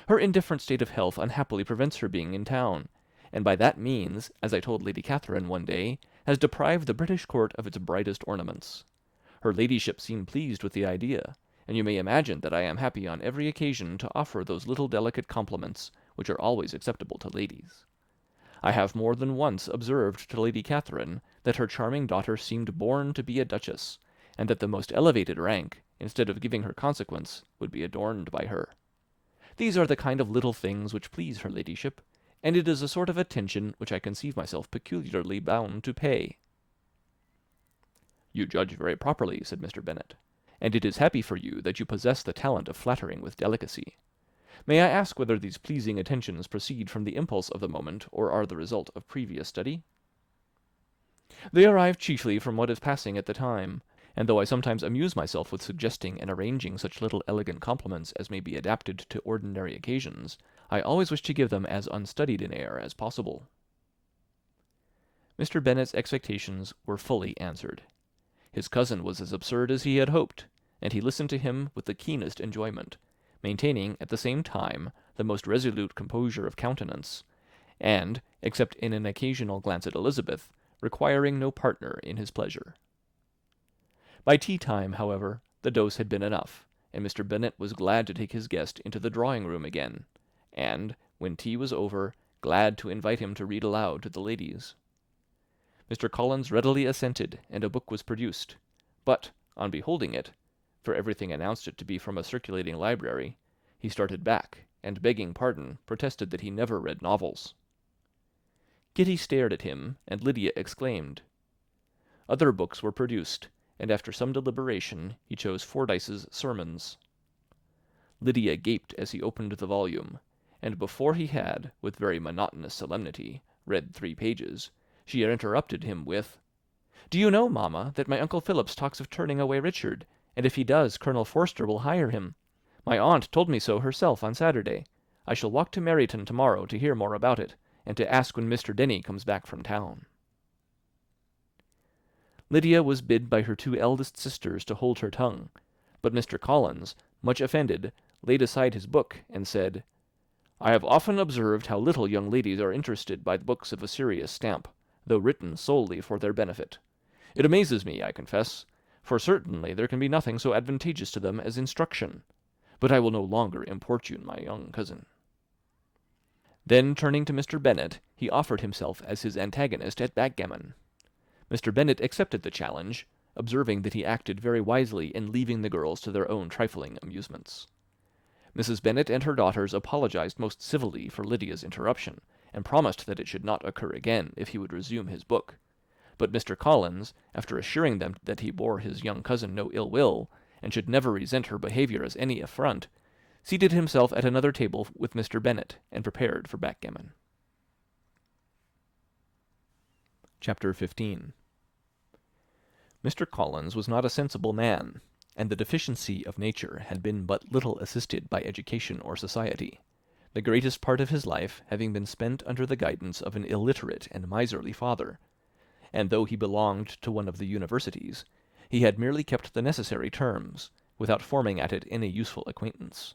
"Her indifferent state of health unhappily prevents her being in town, and by that means, as I told Lady Catherine one day, has deprived the British court of its brightest ornaments. Her ladyship seemed pleased with the idea, and you may imagine that I am happy on every occasion to offer those little delicate compliments which are always acceptable to ladies. I have more than once observed to Lady Catherine that her charming daughter seemed born to be a duchess, and that the most elevated rank, instead of giving her consequence, would be adorned by her. These are the kind of little things which please her ladyship, and it is a sort of attention which I conceive myself peculiarly bound to pay." "You judge very properly," said Mr. Bennet, "and it is happy for you that you possess the talent of flattering with delicacy. May I ask whether these pleasing attentions proceed from the impulse of the moment, or are the result of previous study?" "They arise chiefly from what is passing at the time, and though I sometimes amuse myself with suggesting and arranging such little elegant compliments as may be adapted to ordinary occasions, I always wish to give them as unstudied an air as possible." Mr. Bennet's expectations were fully answered. His cousin was as absurd as he had hoped, and he listened to him with the keenest enjoyment, maintaining at the same time the most resolute composure of countenance, and, except in an occasional glance at Elizabeth, requiring no partner in his pleasure. By tea-time, however, the dose had been enough, and Mr. Bennet was glad to take his guest into the drawing-room again, and, when tea was over, glad to invite him to read aloud to the ladies. Mr. Collins readily assented, and a book was produced, but, on beholding it, for everything announced it to be from a circulating library, he started back, and begging pardon, protested that he never read novels. Kitty stared at him, and Lydia exclaimed. Other books were produced, and after some deliberation he chose Fordyce's Sermons. Lydia gaped as he opened the volume, and before he had, with very monotonous solemnity, read 3 pages, she interrupted him with, "Do you know, mamma, that my Uncle Phillips talks of turning away Richard, and if he does, Colonel Forster will hire him. My aunt told me so herself on Saturday. I shall walk to Meryton tomorrow to hear more about it, and to ask when Mr. Denny comes back from town." Lydia was bid by her 2 eldest sisters to hold her tongue, but Mr. Collins, much offended, laid aside his book, and said, "I have often observed how little young ladies are interested by books of a serious stamp, though written solely for their benefit. It amazes me, I confess, for certainly there can be nothing so advantageous to them as instruction. But I will no longer importune my young cousin." Then, turning to Mr. Bennet, he offered himself as his antagonist at backgammon. Mr. Bennet accepted the challenge, observing that he acted very wisely in leaving the girls to their own trifling amusements. Mrs. Bennet and her daughters apologized most civilly for Lydia's interruption, and promised that it should not occur again if he would resume his book. But Mr. Collins, after assuring them that he bore his young cousin no ill will, and should never resent her behaviour as any affront, seated himself at another table with Mr. Bennet, and prepared for backgammon. Chapter 15. Mr. Collins was not a sensible man, and the deficiency of nature had been but little assisted by education or society, the greatest part of his life having been spent under the guidance of an illiterate and miserly father, and though he belonged to one of the universities, he had merely kept the necessary terms, without forming at it any useful acquaintance.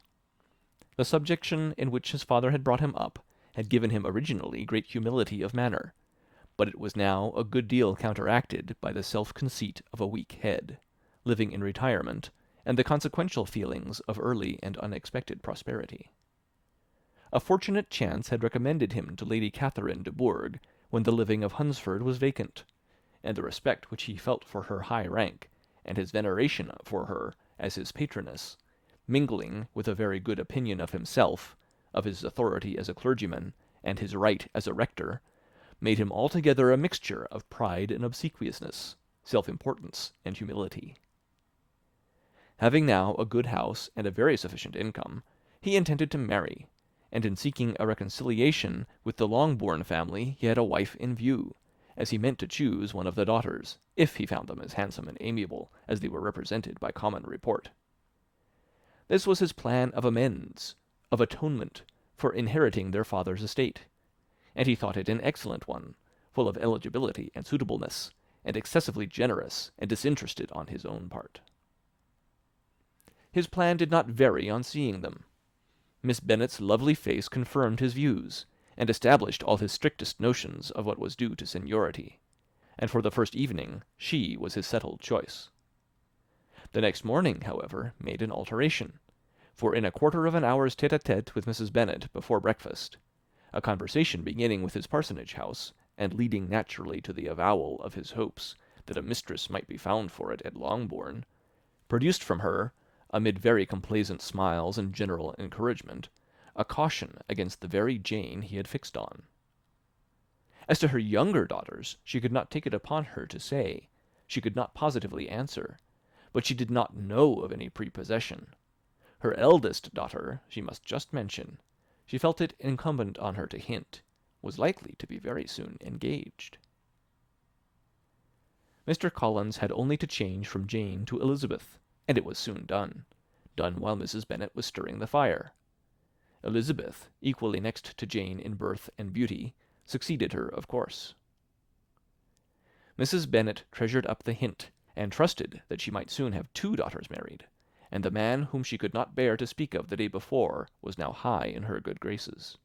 The subjection in which his father had brought him up had given him originally great humility of manner, but it was now a good deal counteracted by the self-conceit of a weak head, living in retirement, and the consequential feelings of early and unexpected prosperity. A fortunate chance had recommended him to Lady Catherine de Bourgh when the living of Hunsford was vacant, and the respect which he felt for her high rank, and his veneration for her as his patroness, mingling with a very good opinion of himself, of his authority as a clergyman, and his right as a rector, made him altogether a mixture of pride and obsequiousness, self-importance and humility. Having now a good house and a very sufficient income, he intended to marry, and in seeking a reconciliation with the Longbourn family he had a wife in view, as he meant to choose one of the daughters, if he found them as handsome and amiable as they were represented by common report. This was his plan of amends, of atonement, for inheriting their father's estate, and he thought it an excellent one, full of eligibility and suitableness, and excessively generous and disinterested on his own part. His plan did not vary on seeing them. Miss Bennet's lovely face confirmed his views, and established all his strictest notions of what was due to seniority, and for the first evening she was his settled choice. The next morning, however, made an alteration, for in a quarter of an hour's tête-à-tête with Mrs. Bennet before breakfast, a conversation beginning with his parsonage house, and leading naturally to the avowal of his hopes that a mistress might be found for it at Longbourn, produced from her, amid very complaisant smiles and general encouragement, a caution against the very Jane he had fixed on. As to her younger daughters, she could not take it upon her to say, she could not positively answer, but she did not know of any prepossession. Her eldest daughter, she must just mention, she felt it incumbent on her to hint, was likely to be very soon engaged. Mr. Collins had only to change from Jane to Elizabeth, and it was soon done while Mrs. Bennet was stirring the fire. Elizabeth, equally next to Jane in birth and beauty, succeeded her, of course. Mrs. Bennet treasured up the hint, and trusted that she might soon have 2 daughters married, and the man whom she could not bear to speak of the day before was now high in her good graces.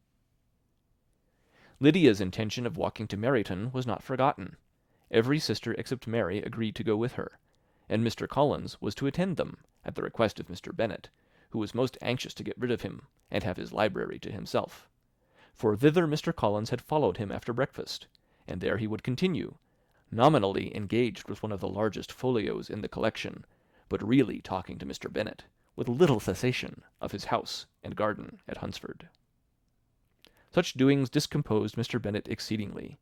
Lydia's intention of walking to Meryton was not forgotten. Every sister except Mary agreed to go with her, and Mr. Collins was to attend them, at the request of Mr. Bennet, who was most anxious to get rid of him, and have his library to himself. for thither Mr. Collins had followed him after breakfast, and there he would continue, nominally engaged with one of the largest folios in the collection, but really talking to Mr. Bennet, with little cessation, of his house and garden at Hunsford. Such doings discomposed Mr. Bennet exceedingly.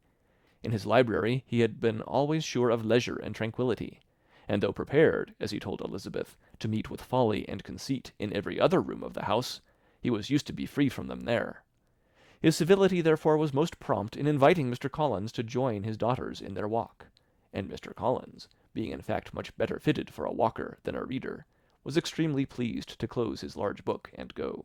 In his library he had been always sure of leisure and tranquillity, and though prepared, as he told Elizabeth, to meet with folly and conceit in every other room of the house, he was used to be free from them there. His civility therefore was most prompt in inviting Mr. Collins to join his daughters in their walk, and Mr. Collins, being in fact much better fitted for a walker than a reader, was extremely pleased to close his large book and go.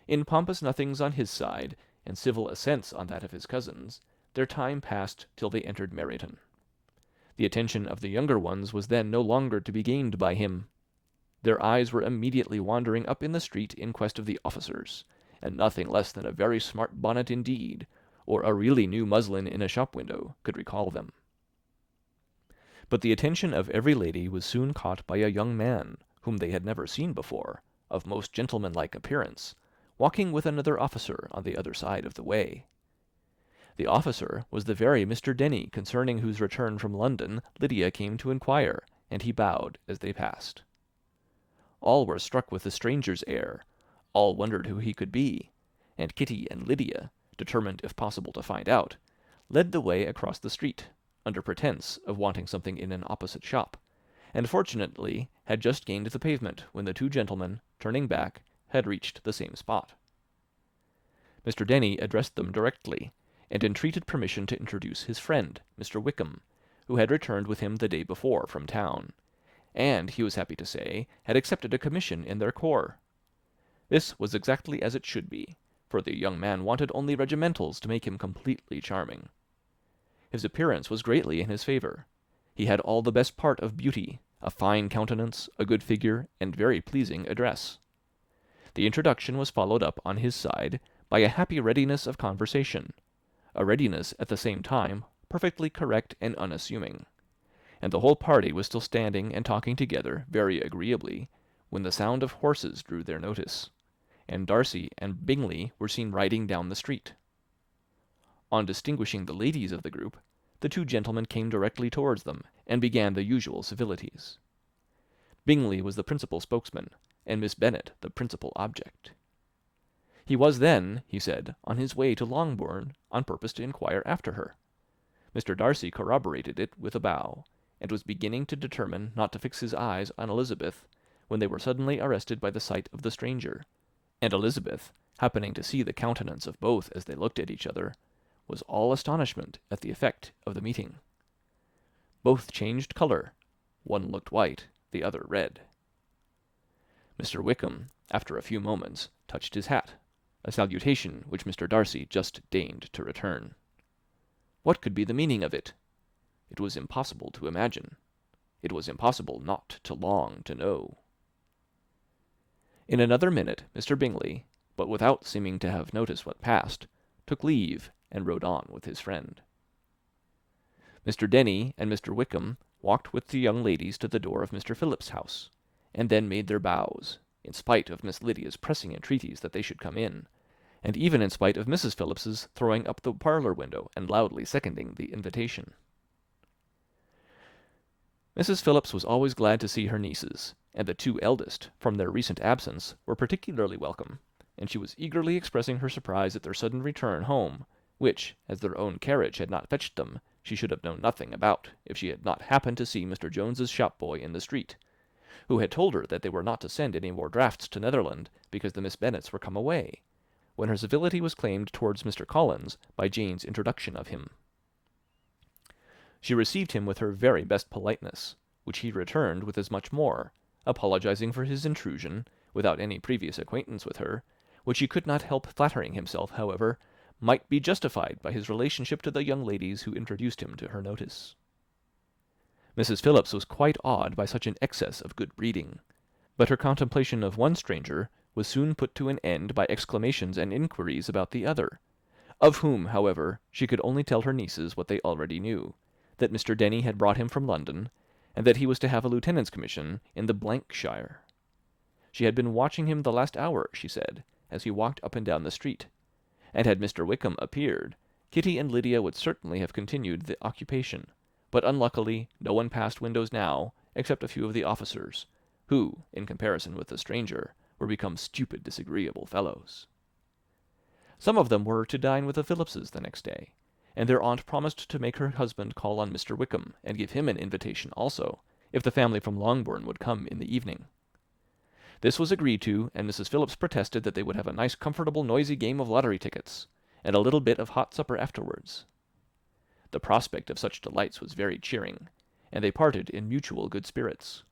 In pompous nothings on his side, and civil assents on that of his cousins, their time passed till they entered Meryton. The attention of the younger ones was then no longer to be gained by him. Their eyes were immediately wandering up in the street in quest of the officers, and nothing less than a very smart bonnet indeed, or a really new muslin in a shop window, could recall them. But the attention of every lady was soon caught by a young man, whom they had never seen before, of most gentlemanlike appearance, walking with another officer on the other side of the way. The officer was the very Mr. Denny concerning whose return from London Lydia came to inquire, and he bowed as they passed. All were struck with the stranger's air, all wondered who he could be, and Kitty and Lydia, determined if possible to find out, led the way across the street, under pretence of wanting something in an opposite shop, and fortunately had just gained the pavement when the two gentlemen, turning back, had reached the same spot. Mr. Denny addressed them directly, and entreated permission to introduce his friend, Mr. Wickham, who had returned with him the day before from town, and, he was happy to say, had accepted a commission in their corps. This was exactly as it should be, for the young man wanted only regimentals to make him completely charming. His appearance was greatly in his favour. He had all the best part of beauty, a fine countenance, a good figure, and very pleasing address. The introduction was followed up on his side by a happy readiness of conversation, a readiness at the same time perfectly correct and unassuming, and the whole party was still standing and talking together very agreeably when the sound of horses drew their notice, and Darcy and Bingley were seen riding down the street. On distinguishing the ladies of the group, the two gentlemen came directly towards them, and began the usual civilities. Bingley was the principal spokesman, and Miss Bennet the principal object. He was then, he said, on his way to Longbourn on purpose to inquire after her. Mr. Darcy corroborated it with a bow, and was beginning to determine not to fix his eyes on Elizabeth, when they were suddenly arrested by the sight of the stranger, and Elizabeth, happening to see the countenance of both as they looked at each other, was all astonishment at the effect of the meeting. Both changed colour. One looked white, the other red. Mr. Wickham, after a few moments, touched his hat, a salutation which Mr. Darcy just deigned to return. What could be the meaning of it? It was impossible to imagine. It was impossible not to long to know. In another minute Mr. Bingley, but without seeming to have noticed what passed, took leave and rode on with his friend. Mr. Denny and Mr. Wickham walked with the young ladies to the door of Mr. Phillips's house, and then made their bows, in spite of Miss Lydia's pressing entreaties that they should come in, and even in spite of Mrs. Phillips's throwing up the parlour window and loudly seconding the invitation. Mrs. Phillips was always glad to see her nieces, and the two eldest, from their recent absence, were particularly welcome, and she was eagerly expressing her surprise at their sudden return home, which, as their own carriage had not fetched them, she should have known nothing about if she had not happened to see Mr. Jones's shop-boy in the street, who had told her that they were not to send any more drafts to Netherland because the Miss Bennets were come away, when her civility was claimed towards Mr. Collins by Jane's introduction of him. She received him with her very best politeness, which he returned with as much more, apologizing for his intrusion, without any previous acquaintance with her, which he could not help flattering himself, however, might be justified by his relationship to the young ladies who introduced him to her notice. Mrs. Phillips was quite awed by such an excess of good breeding, but her contemplation of one stranger was soon put to an end by exclamations and inquiries about the other, of whom, however, she could only tell her nieces what they already knew, that Mr. Denny had brought him from London, and that he was to have a lieutenant's commission in the shire. She had been watching him the last hour, she said, as he walked up and down the street, and had Mr. Wickham appeared, Kitty and Lydia would certainly have continued the occupation, but unluckily no one passed windows now, except a few of the officers, who, in comparison with the stranger, were become stupid, disagreeable fellows. Some of them were to dine with the Phillipses the next day, and their aunt promised to make her husband call on Mr. Wickham, and give him an invitation also, if the family from Longbourn would come in the evening. This was agreed to, and Mrs. Phillips protested that they would have a nice, comfortable, noisy game of lottery tickets, and a little bit of hot supper afterwards. The prospect of such delights was very cheering, and they parted in mutual good spirits.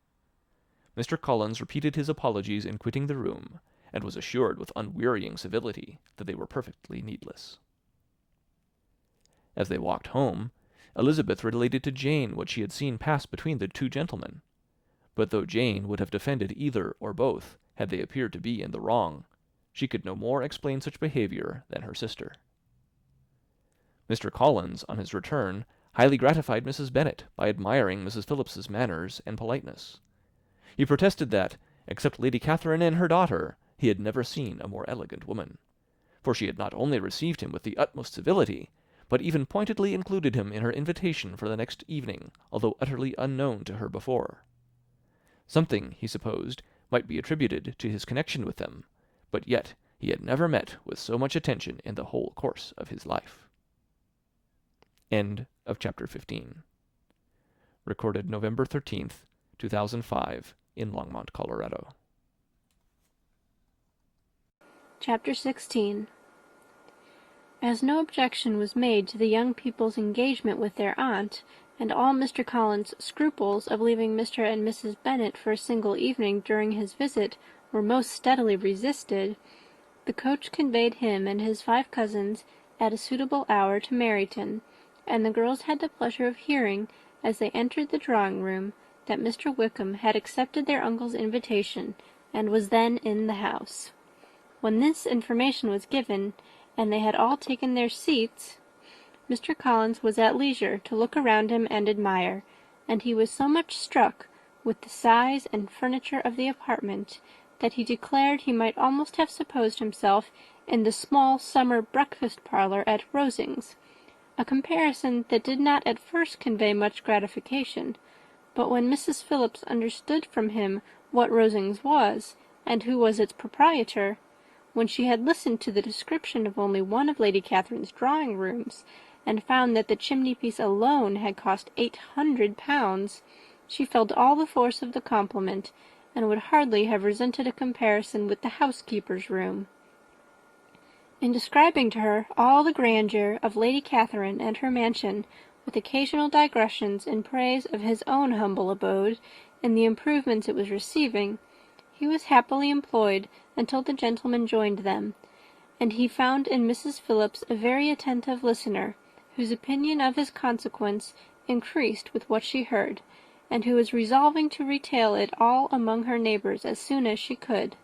Mr. Collins repeated his apologies in quitting the room, and was assured with unwearying civility that they were perfectly needless. As they walked home, Elizabeth related to Jane what she had seen pass between the two gentlemen, but though Jane would have defended either or both had they appeared to be in the wrong, she could no more explain such behaviour than her sister. Mr. Collins, on his return, highly gratified Mrs. Bennet by admiring Mrs. Phillips's manners and politeness. He protested that, except Lady Catherine and her daughter, he had never seen a more elegant woman, for she had not only received him with the utmost civility, but even pointedly included him in her invitation for the next evening, although utterly unknown to her before. Something, he supposed, might be attributed to his connection with them, but yet he had never met with so much attention in the whole course of his life. End of chapter 15. Recorded November 13th, 2005, in Longmont, Colorado. Chapter 16. As no objection was made to the young people's engagement with their aunt, and all Mr. Collins' scruples of leaving Mr. and Mrs. Bennet for a single evening during his visit were most steadily resisted, the coach conveyed him and his 5 cousins at a suitable hour to Meryton, and the girls had the pleasure of hearing, as they entered the drawing-room, that Mr. Wickham had accepted their uncle's invitation, and was then in the house. When this information was given, and they had all taken their seats, Mr. Collins was at leisure to look around him and admire, and he was so much struck with the size and furniture of the apartment that he declared he might almost have supposed himself in the small summer breakfast-parlour at Rosings, a comparison that did not at first convey much gratification, but when Mrs. Phillips understood from him what Rosings was, and who was its proprietor, when she had listened to the description of only one of Lady Catherine's drawing-rooms, and found that the chimney-piece alone had cost £800, she felt all the force of the compliment, and would hardly have resented a comparison with the housekeeper's room. In describing to her all the grandeur of Lady Catherine and her mansion, with occasional digressions in praise of his own humble abode, and the improvements it was receiving, he was happily employed until the gentlemen joined them, and he found in Mrs. Phillips a very attentive listener, whose opinion of his consequence increased with what she heard, and who was resolving to retail it all among her neighbours as soon as she could.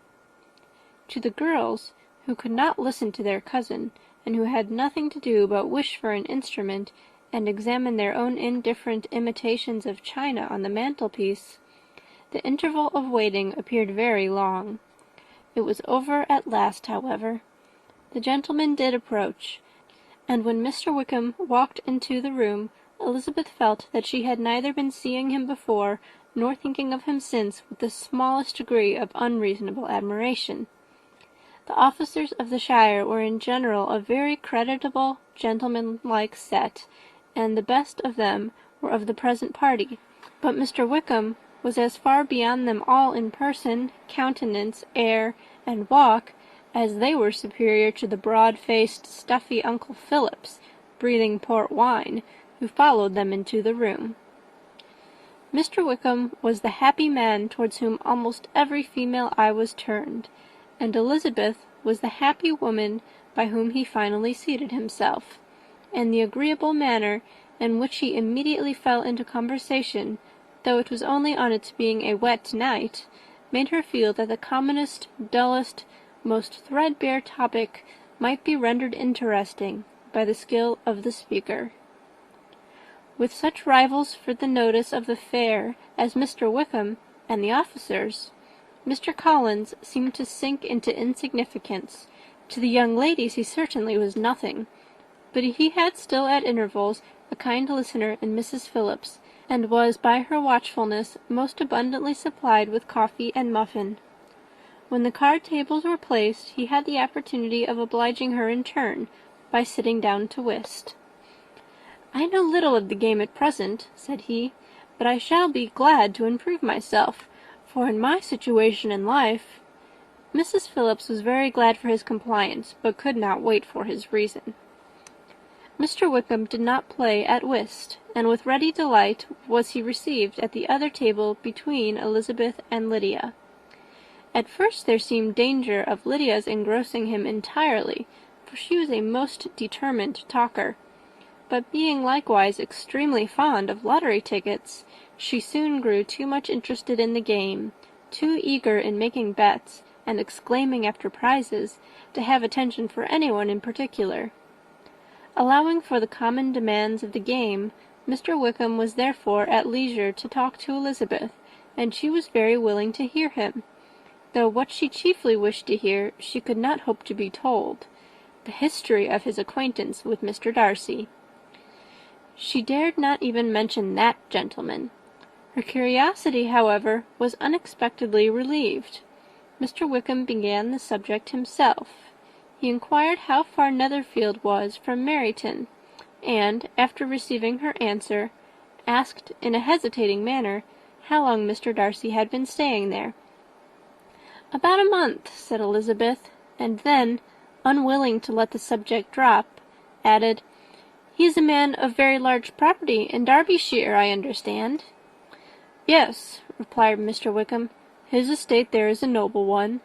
To the girls, who could not listen to their cousin, and who had nothing to do but wish for an instrument, and examine their own indifferent imitations of china on the mantelpiece, the interval of waiting appeared very long. It was over at last, however. The gentleman did approach, and when Mr. Wickham walked into the room, Elizabeth felt that she had neither been seeing him before, nor thinking of him since, with the smallest degree of unreasonable admiration. The officers of the shire were in general a very creditable, gentlemanlike set, and the best of them were of the present party, but Mr. Wickham was as far beyond them all in person, countenance, air, and walk, as they were superior to the broad-faced, stuffy Uncle Phillips, breathing port wine, who followed them into the room. Mr. Wickham was the happy man towards whom almost every female eye was turned, and Elizabeth was the happy woman by whom he finally seated himself, and the agreeable manner in which he immediately fell into conversation, though it was only on its being a wet night, made her feel that the commonest, dullest, most threadbare topic might be rendered interesting by the skill of the speaker. With such rivals for the notice of the fair as Mr. Wickham and the officers, Mr. Collins seemed to sink into insignificance. To the young ladies he certainly was nothing, but he had still at intervals a kind listener in Mrs. Phillips, and was by her watchfulness most abundantly supplied with coffee and muffin. When the card tables were placed, he had the opportunity of obliging her in turn, by sitting down to whist. "I know little of the game at present," said he, "but I shall be glad to improve myself, for in my situation in life—" Mrs. Phillips was very glad for his compliance, but could not wait for his reason. Mr. Wickham did not play at whist, and with ready delight was he received at the other table between Elizabeth and Lydia. At first there seemed danger of Lydia's engrossing him entirely, for she was a most determined talker, but being likewise extremely fond of lottery tickets, she soon grew too much interested in the game, too eager in making bets and exclaiming after prizes, to have attention for anyone in particular. Allowing for the common demands of the game, Mr. Wickham was therefore at leisure to talk to Elizabeth, and she was very willing to hear him, though what she chiefly wished to hear she could not hope to be told, the history of his acquaintance with Mr. Darcy. She dared not even mention that gentleman. Her curiosity, however, was unexpectedly relieved. Mr. Wickham began the subject himself. He inquired how far Netherfield was from Meryton, and, after receiving her answer, asked in a hesitating manner how long Mr. Darcy had been staying there. "About a month," said Elizabeth, and then, unwilling to let the subject drop, added, "He is a man of very large property in Derbyshire, I understand." "Yes," replied Mr. Wickham, "his estate there is a noble one.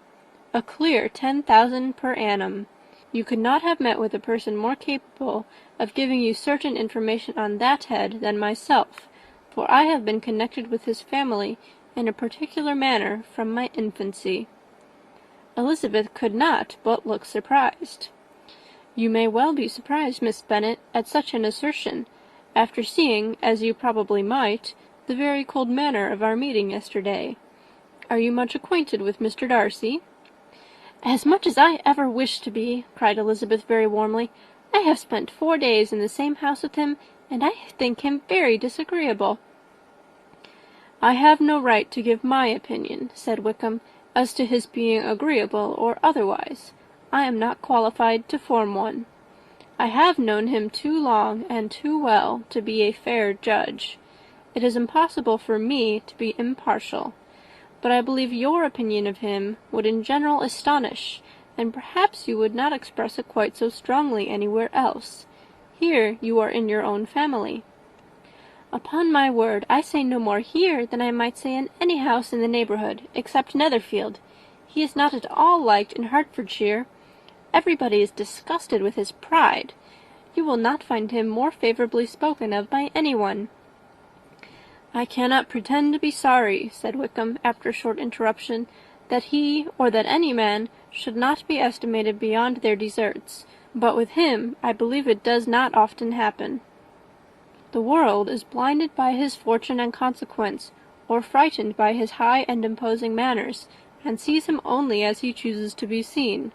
A clear 10,000 per annum. You could not have met with a person more capable of giving you certain information on that head than myself, for I have been connected with his family in a particular manner from my infancy." Elizabeth could not but look surprised. "You may well be surprised, Miss Bennet, at such an assertion, after seeing, as you probably might, the very cold manner of our meeting yesterday. Are you much acquainted with Mr. Darcy?" "As much as I ever wish to be," cried Elizabeth very warmly. "I have spent 4 days in the same house with him, and I think him very disagreeable." "I have no right to give my opinion," said Wickham, "as to his being agreeable or otherwise. I am not qualified to form one. I have known him too long and too well to be a fair judge. It is impossible for me to be impartial. But I believe your opinion of him would in general astonish, and perhaps you would not express it quite so strongly anywhere else. Here you are in your own family." "Upon my word, I say no more here than I might say in any house in the neighbourhood, except Netherfield. He is not at all liked in Hertfordshire. Everybody is disgusted with his pride. You will not find him more favourably spoken of by anyone." "I cannot pretend to be sorry," said Wickham, after a short interruption, "that he, or that any man, should not be estimated beyond their deserts, but with him I believe it does not often happen. The world is blinded by his fortune and consequence, or frightened by his high and imposing manners, and sees him only as he chooses to be seen."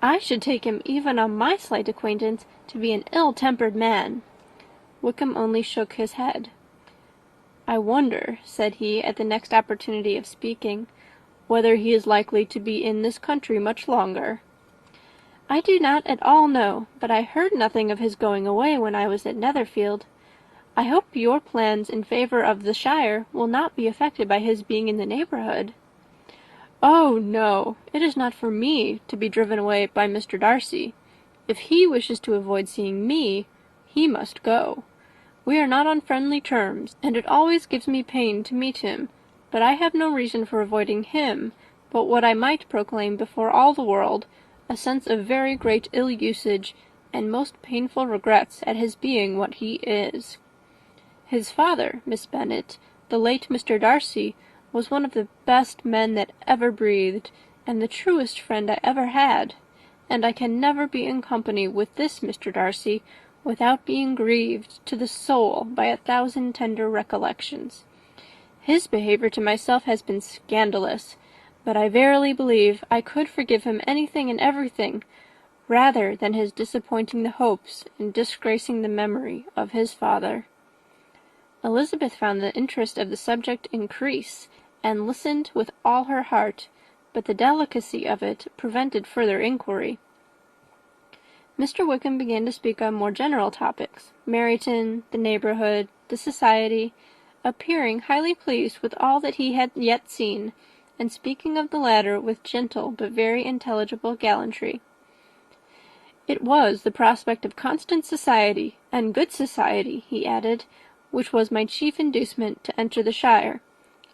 "I should take him, even on my slight acquaintance, to be an ill-tempered man." Wickham only shook his head. "I wonder," said he, at the next opportunity of speaking, "whether he is likely to be in this country much longer." "I do not at all know, but I heard nothing of his going away when I was at Netherfield. I hope your plans in favour of the shire will not be affected by his being in the neighbourhood." "Oh, no! It is not for me to be driven away by Mr. Darcy. If he wishes to avoid seeing me, he must go. We are not on friendly terms, and it always gives me pain to meet him, but I have no reason for avoiding him but what I might proclaim before all the world, a sense of very great ill-usage, and most painful regrets at his being what he is. His father, Miss Bennet, the late Mr. Darcy, was one of the best men that ever breathed, and the truest friend I ever had, and I can never be in company with this Mr. Darcy without being grieved to the soul by 1,000 tender recollections. His behaviour to myself has been scandalous, but I verily believe I could forgive him anything and everything, rather than his disappointing the hopes and disgracing the memory of his father." Elizabeth found the interest of the subject increase, and listened with all her heart, but the delicacy of it prevented further inquiry. Mr. Wickham began to speak on more general topics, Meryton, the neighbourhood, the society, appearing highly pleased with all that he had yet seen, and speaking of the latter with gentle but very intelligible gallantry. "It was the prospect of constant society, and good society," he added, "which was my chief inducement to enter the shire.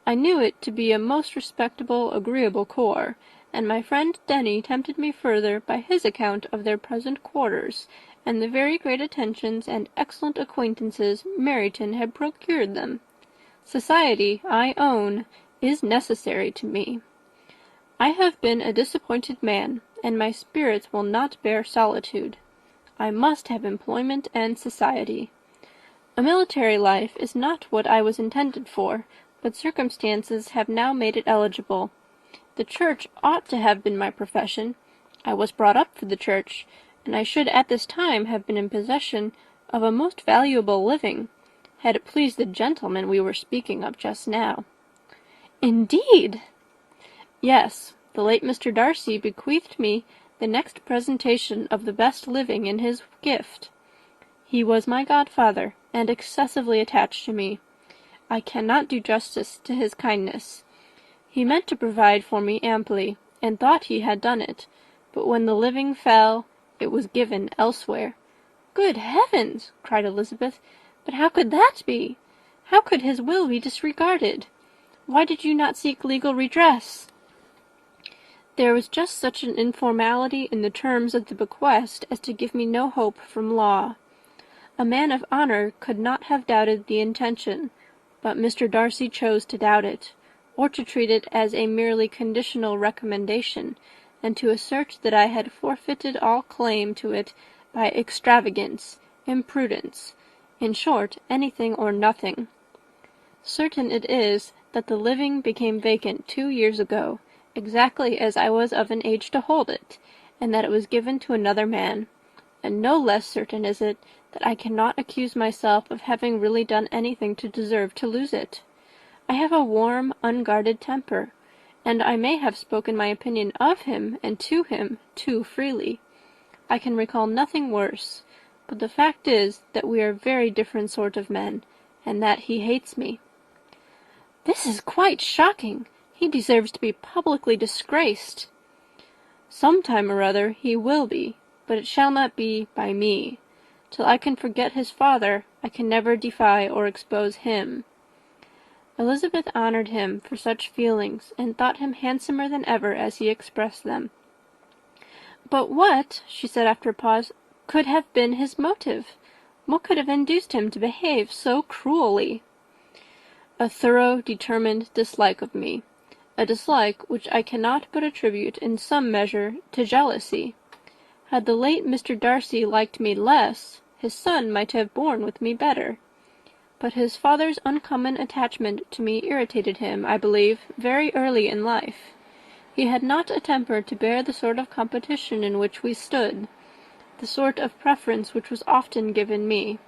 I knew it to be a most respectable, agreeable corps, and my friend Denny tempted me further by his account of their present quarters, and the very great attentions and excellent acquaintances Meryton had procured them. Society, I own, is necessary to me. I have been a disappointed man, and my spirits will not bear solitude. I must have employment and society. A military life is not what I was intended for, but circumstances have now made it eligible. The church ought to have been my profession. I was brought up for the church, and I should at this time have been in possession of a most valuable living, had it pleased the gentleman we were speaking of just now." "Indeed!" "Yes, the late Mr. Darcy bequeathed me the next presentation of the best living in his gift. He was my godfather, and excessively attached to me. I cannot do justice to his kindness. He meant to provide for me amply, and thought he had done it, but when the living fell, it was given elsewhere." "Good heavens!" cried Elizabeth. "But how could that be? How could his will be disregarded? Why did you not seek legal redress?" "There was just such an informality in the terms of the bequest as to give me no hope from law. A man of honour could not have doubted the intention, but Mr. Darcy chose to doubt it, or to treat it as a merely conditional recommendation, and to assert that I had forfeited all claim to it by extravagance, imprudence, in short, anything or nothing. Certain it is that the living became vacant 2 years ago, exactly as I was of an age to hold it, and that it was given to another man, and no less certain is it that I cannot accuse myself of having really done anything to deserve to lose it. I have a warm, unguarded temper, and I may have spoken my opinion of him and to him too freely. I can recall nothing worse, but the fact is that we are very different sort of men, and that he hates me." "This is quite shocking. He deserves to be publicly disgraced." "Some time or other he will be, but it shall not be by me. Till I can forget his father, I can never defy or expose him." Elizabeth honoured him for such feelings, and thought him handsomer than ever as he expressed them. "But what," she said after a pause, "could have been his motive? What could have induced him to behave so cruelly?" "A thorough, determined dislike of me, a dislike which I cannot but attribute in some measure to jealousy. Had the late Mr. Darcy liked me less, his son might have borne with me better. But his father's uncommon attachment to me irritated him, I believe, very early in life. He had not a temper to bear the sort of competition in which we stood, the sort of preference which was often given me.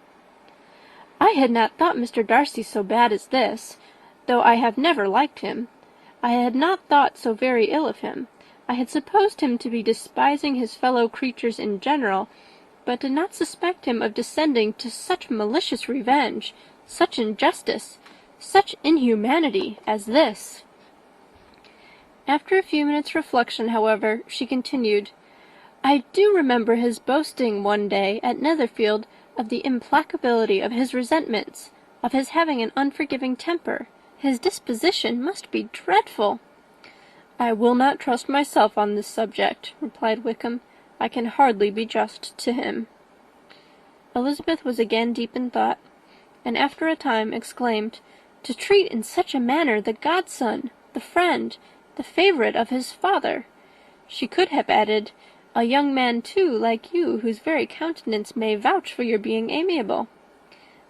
I had not thought Mr. Darcy so bad as this, though I have never liked him. I had not thought so very ill of him. I had supposed him to be despising his fellow creatures in general, but did not suspect him of descending to such malicious revenge, such injustice, such inhumanity as this." After a few minutes' reflection, however, she continued, "I do remember his boasting one day at Netherfield of the implacability of his resentments, of his having an unforgiving temper. His disposition must be dreadful." "I will not trust myself on this subject," replied Wickham. "I can hardly be just to him." Elizabeth was again deep in thought, and after a time exclaimed, "To treat in such a manner the godson, the friend, the favourite of his father!" She could have added, "A young man, too, like you, whose very countenance may vouch for your being amiable."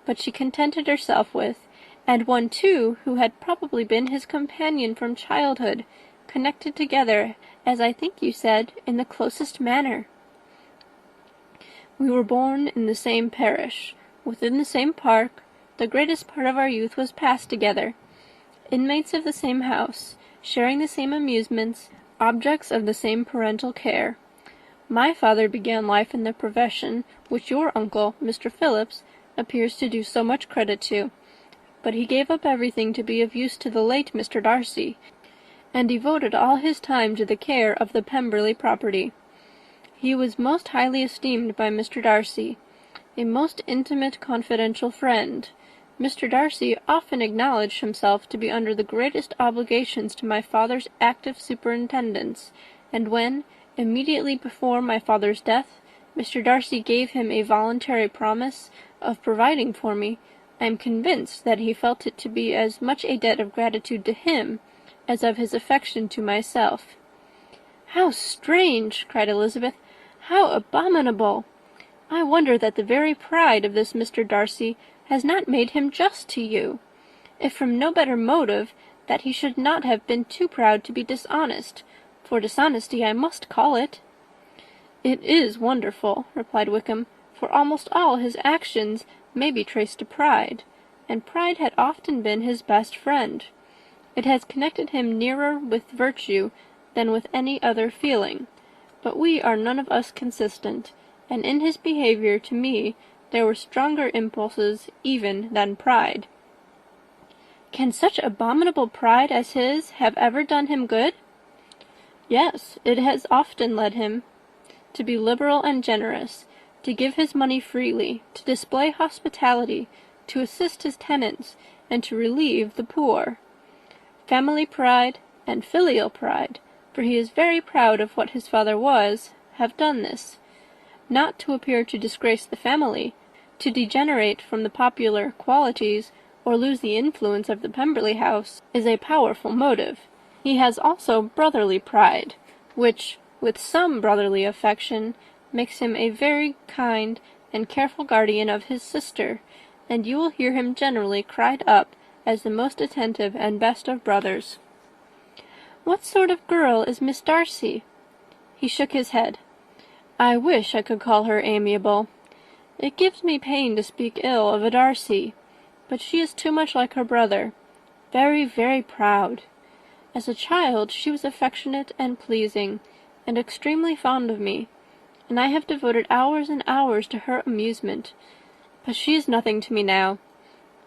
But she contented herself with, and one, too, who had probably been his companion from childhood, connected together, as I think you said, in the closest manner. We were born in the same parish, within the same park, the greatest part of our youth was passed together, inmates of the same house, sharing the same amusements, objects of the same parental care. My father began life in the profession which your uncle, Mr. Phillips, appears to do so much credit to, but he gave up everything to be of use to the late Mr. Darcy, and devoted all his time to the care of the Pemberley property. He was most highly esteemed by Mr. Darcy, a most intimate confidential friend. Mr. Darcy often acknowledged himself to be under the greatest obligations to my father's active superintendence, and when, immediately before my father's death, Mr. Darcy gave him a voluntary promise of providing for me, I am convinced that he felt it to be as much a debt of gratitude to him as of his affection to myself. "How strange!" cried Elizabeth. "How abominable! I wonder that the very pride of this Mr. Darcy has not made him just to you, if from no better motive, that he should not have been too proud to be dishonest, for dishonesty I must call it." "It is wonderful," replied Wickham, "for almost all his actions may be traced to pride, and pride had often been his best friend. It has connected him nearer with virtue than with any other feeling, but we are none of us consistent, and in his behaviour to me there were stronger impulses even than pride." "Can such abominable pride as his have ever done him good?" "Yes, it has often led him to be liberal and generous, to give his money freely, to display hospitality, to assist his tenants, and to relieve the poor. Family pride and filial pride, for he is very proud of what his father was, have done this. Not to appear to disgrace the family, to degenerate from the popular qualities, or lose the influence of the Pemberley house, is a powerful motive. He has also brotherly pride, which, with some brotherly affection, makes him a very kind and careful guardian of his sister, and you will hear him generally cried up as the most attentive and best of brothers." "What sort of girl is Miss Darcy?" He shook his head. "I wish I could call her amiable. It gives me pain to speak ill of a Darcy, but she is too much like her brother, very, very proud. As a child she was affectionate and pleasing, and extremely fond of me, and I have devoted hours and hours to her amusement, but she is nothing to me now.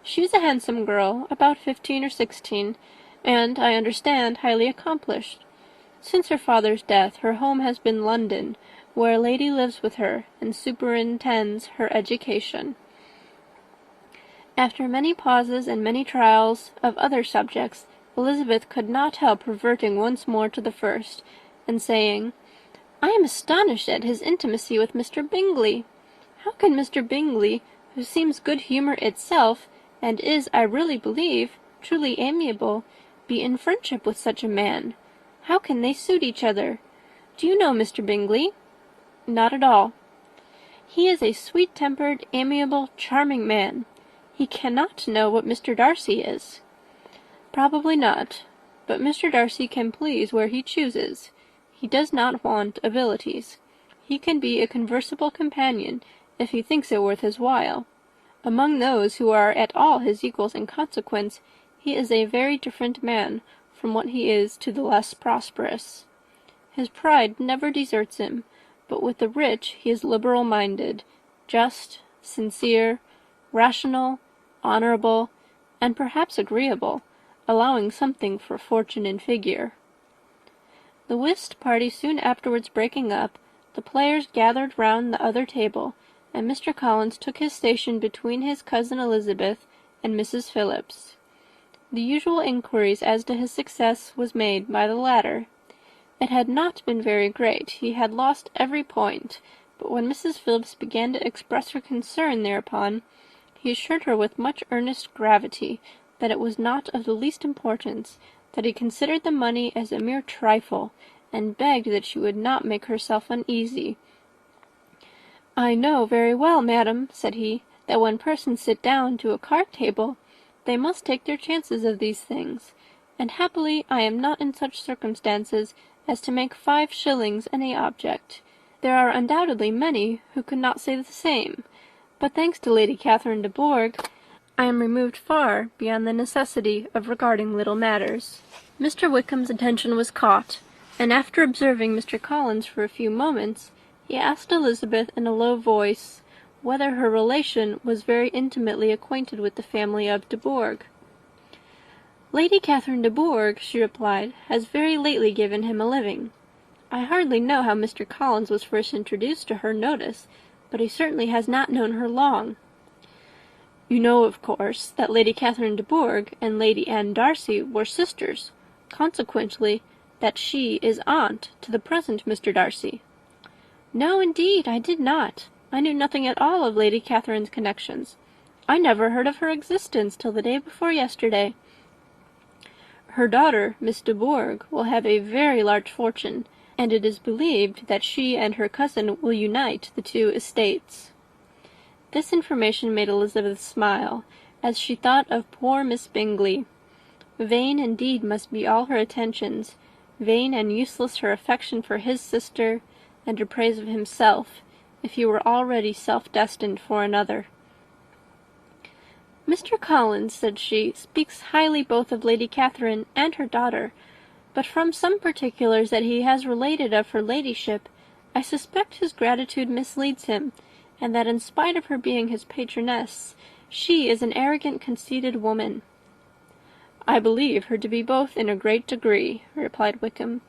She is a handsome girl, about 15 or 16, and, I understand, highly accomplished. Since her father's death her home has been London, where a lady lives with her and superintends her education." After many pauses and many trials of other subjects, Elizabeth could not help reverting once more to the first, and saying, "I am astonished at his intimacy with Mr. Bingley. How can Mr. Bingley, who seems good humour itself, and is, I really believe, truly amiable, be in friendship with such a man? How can they suit each other? Do you know Mr. Bingley?" "Not at all." "He is a sweet-tempered, amiable, charming man. He cannot know what Mr. Darcy is." "Probably not. But Mr. Darcy can please where he chooses. He does not want abilities. He can be a conversable companion, if he thinks it worth his while. Among those who are at all his equals in consequence, he is a very different man from what he is to the less prosperous. His pride never deserts him, but with the rich he is liberal-minded, just, sincere, rational, honourable, and perhaps agreeable, allowing something for fortune and figure." The whist party soon afterwards breaking up, the players gathered round the other table, and Mr. Collins took his station between his cousin Elizabeth and Mrs. Phillips. The usual inquiries as to his success was made by the latter. It had not been very great. He had lost every point, but when Mrs. Phillips began to express her concern thereupon, he assured her with much earnest gravity that it was not of the least importance, that he considered the money as a mere trifle, and begged that she would not make herself uneasy. "I know very well, madam," said he, "that when persons sit down to a card-table, they must take their chances of these things, and happily I am not in such circumstances as to make 5 shillings any object. There are undoubtedly many who could not say the same, but thanks to Lady Catherine de Bourgh, I am removed far beyond the necessity of regarding little matters." Mr. Wickham's attention was caught, and after observing Mr. Collins for a few moments, he asked Elizabeth in a low voice whether her relation was very intimately acquainted with the family of de Bourgh. "Lady Catherine de Bourgh," she replied, "has very lately given him a living. I hardly know how Mr. Collins was first introduced to her notice, but he certainly has not known her long." "You know, of course, that Lady Catherine de Bourgh and Lady Anne Darcy were sisters, consequently that she is aunt to the present Mr. Darcy." "No, indeed, I did not. I knew nothing at all of Lady Catherine's connections. I never heard of her existence till the day before yesterday. Her daughter, Miss de Bourgh, will have a very large fortune, and it is believed that she and her cousin will unite the 2 estates." This information made Elizabeth smile, as she thought of poor Miss Bingley. Vain indeed must be all her attentions, vain and useless her affection for his sister, and her praise of himself, if he were already self-destined for another. "Mr. Collins," said she, "speaks highly both of Lady Catherine and her daughter, but from some particulars that he has related of her ladyship, I suspect his gratitude misleads him, and that in spite of her being his patroness, she is an arrogant, conceited woman." "I believe her to be both in a great degree," replied Wickham.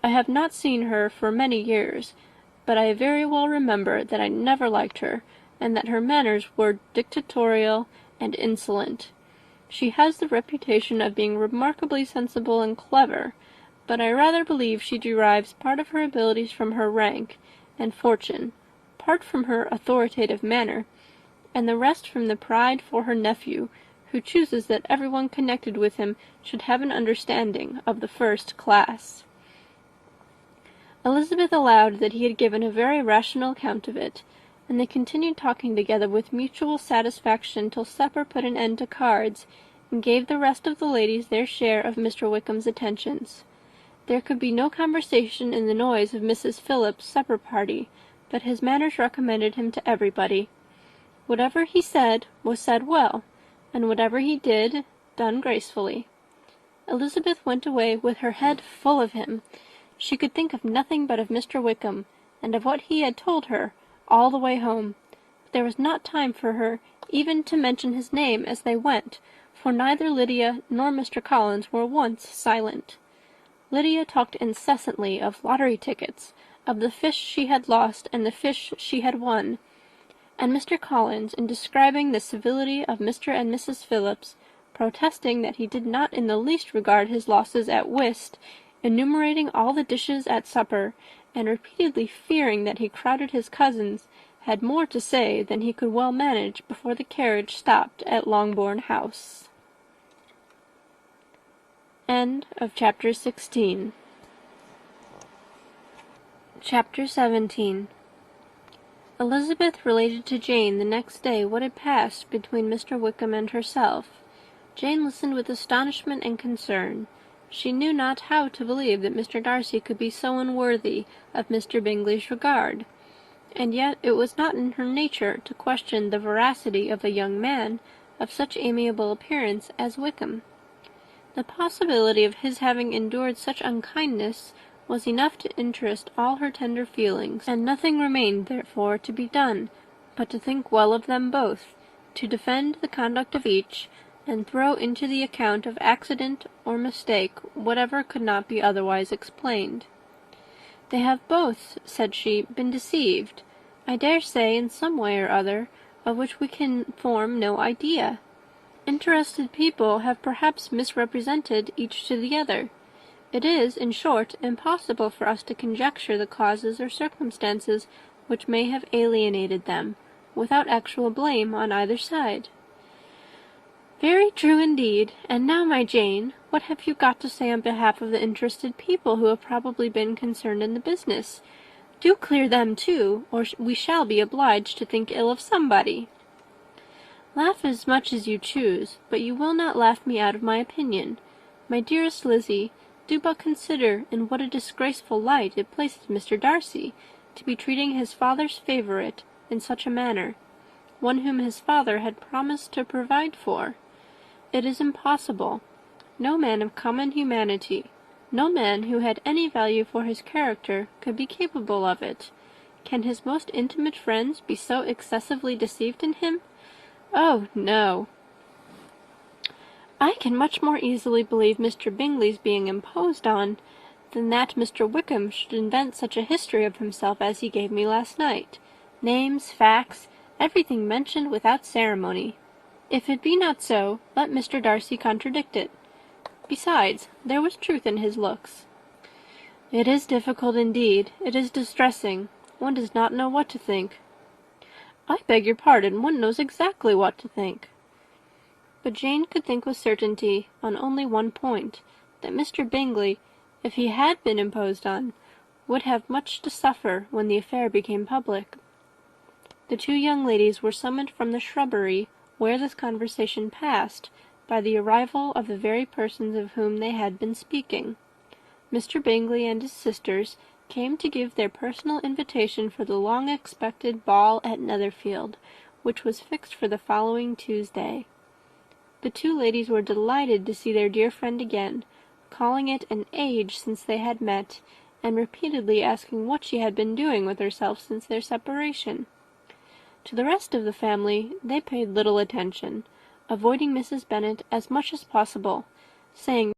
"I have not seen her for many years, but I very well remember that I never liked her, and that her manners were dictatorial and insolent. She has the reputation of being remarkably sensible and clever, but I rather believe she derives part of her abilities from her rank and fortune, part from her authoritative manner, and the rest from the pride for her nephew, who chooses that everyone connected with him should have an understanding of the first class." Elizabeth allowed that he had given a very rational account of it, and they continued talking together with mutual satisfaction till supper put an end to cards, and gave the rest of the ladies their share of Mr. Wickham's attentions. There could be no conversation in the noise of Mrs. Phillips's supper party, but his manners recommended him to everybody. Whatever he said was said well, and whatever he did, done gracefully. Elizabeth went away with her head full of him. She could think of nothing but of Mr. Wickham, and of what he had told her, all the way home. But there was not time for her even to mention his name as they went, for neither Lydia nor Mr. Collins were once silent. Lydia talked incessantly of lottery tickets, of the fish she had lost and the fish she had won, and Mr. Collins, in describing the civility of Mr. and Mrs. Phillips, protesting that he did not in the least regard his losses at whist, enumerating all the dishes at supper, and repeatedly fearing that he crowded his cousins, had more to say than he could well manage before the carriage stopped at Longbourn House. End of Chapter 16. Chapter 17. Elizabeth related to Jane the next day what had passed between Mr. Wickham and herself. Jane listened with astonishment and concern. She knew not how to believe that Mr. Darcy could be so unworthy of Mr. Bingley's regard, and yet it was not in her nature to question the veracity of a young man of such amiable appearance as Wickham. The possibility of his having endured such unkindness was enough to interest all her tender feelings, and nothing remained therefore to be done but to think well of them both, to defend the conduct of each, and throw into the account of accident or mistake whatever could not be otherwise explained. "They have both," said she, "been deceived, I dare say, in some way or other, of which we can form no idea. Interested people have perhaps misrepresented each to the other. It is, in short, impossible for us to conjecture the causes or circumstances which may have alienated them, without actual blame on either side." "Very true indeed. And now, my Jane, what have you got to say on behalf of the interested people who have probably been concerned in the business? Do clear them too, or we shall be obliged to think ill of somebody." Laugh as much as you choose, but you will not laugh me out of my opinion. My dearest Lizzy, do but consider in what a disgraceful light it places Mr. Darcy, to be treating his father's favourite in such a manner, one whom his father had promised to provide for. It is impossible. No man of common humanity, no man who had any value for his character, could be capable of it. Can his most intimate friends be so excessively deceived in him? Oh, no! I can much more easily believe Mr. Bingley's being imposed on, than that Mr. Wickham should invent such a history of himself as he gave me last night. Names, facts, everything mentioned without ceremony. If it be not so, let Mr. Darcy contradict it. Besides, there was truth in his looks. It is difficult indeed. It is distressing. One does not know what to think. I beg your pardon, one knows exactly what to think. But Jane could think with certainty on only one point, that Mr. Bingley, if he had been imposed on, would have much to suffer when the affair became public. The two young ladies were summoned from the shrubbery where this conversation passed by the arrival of the very persons of whom they had been speaking. Mr. Bingley and his sisters came to give their personal invitation for the long-expected ball at Netherfield, which was fixed for the following Tuesday. The two ladies were delighted to see their dear friend again, calling it an age since they had met, and repeatedly asking what she had been doing with herself since their separation. To the rest of the family they paid little attention, avoiding Mrs. Bennet as much as possible, saying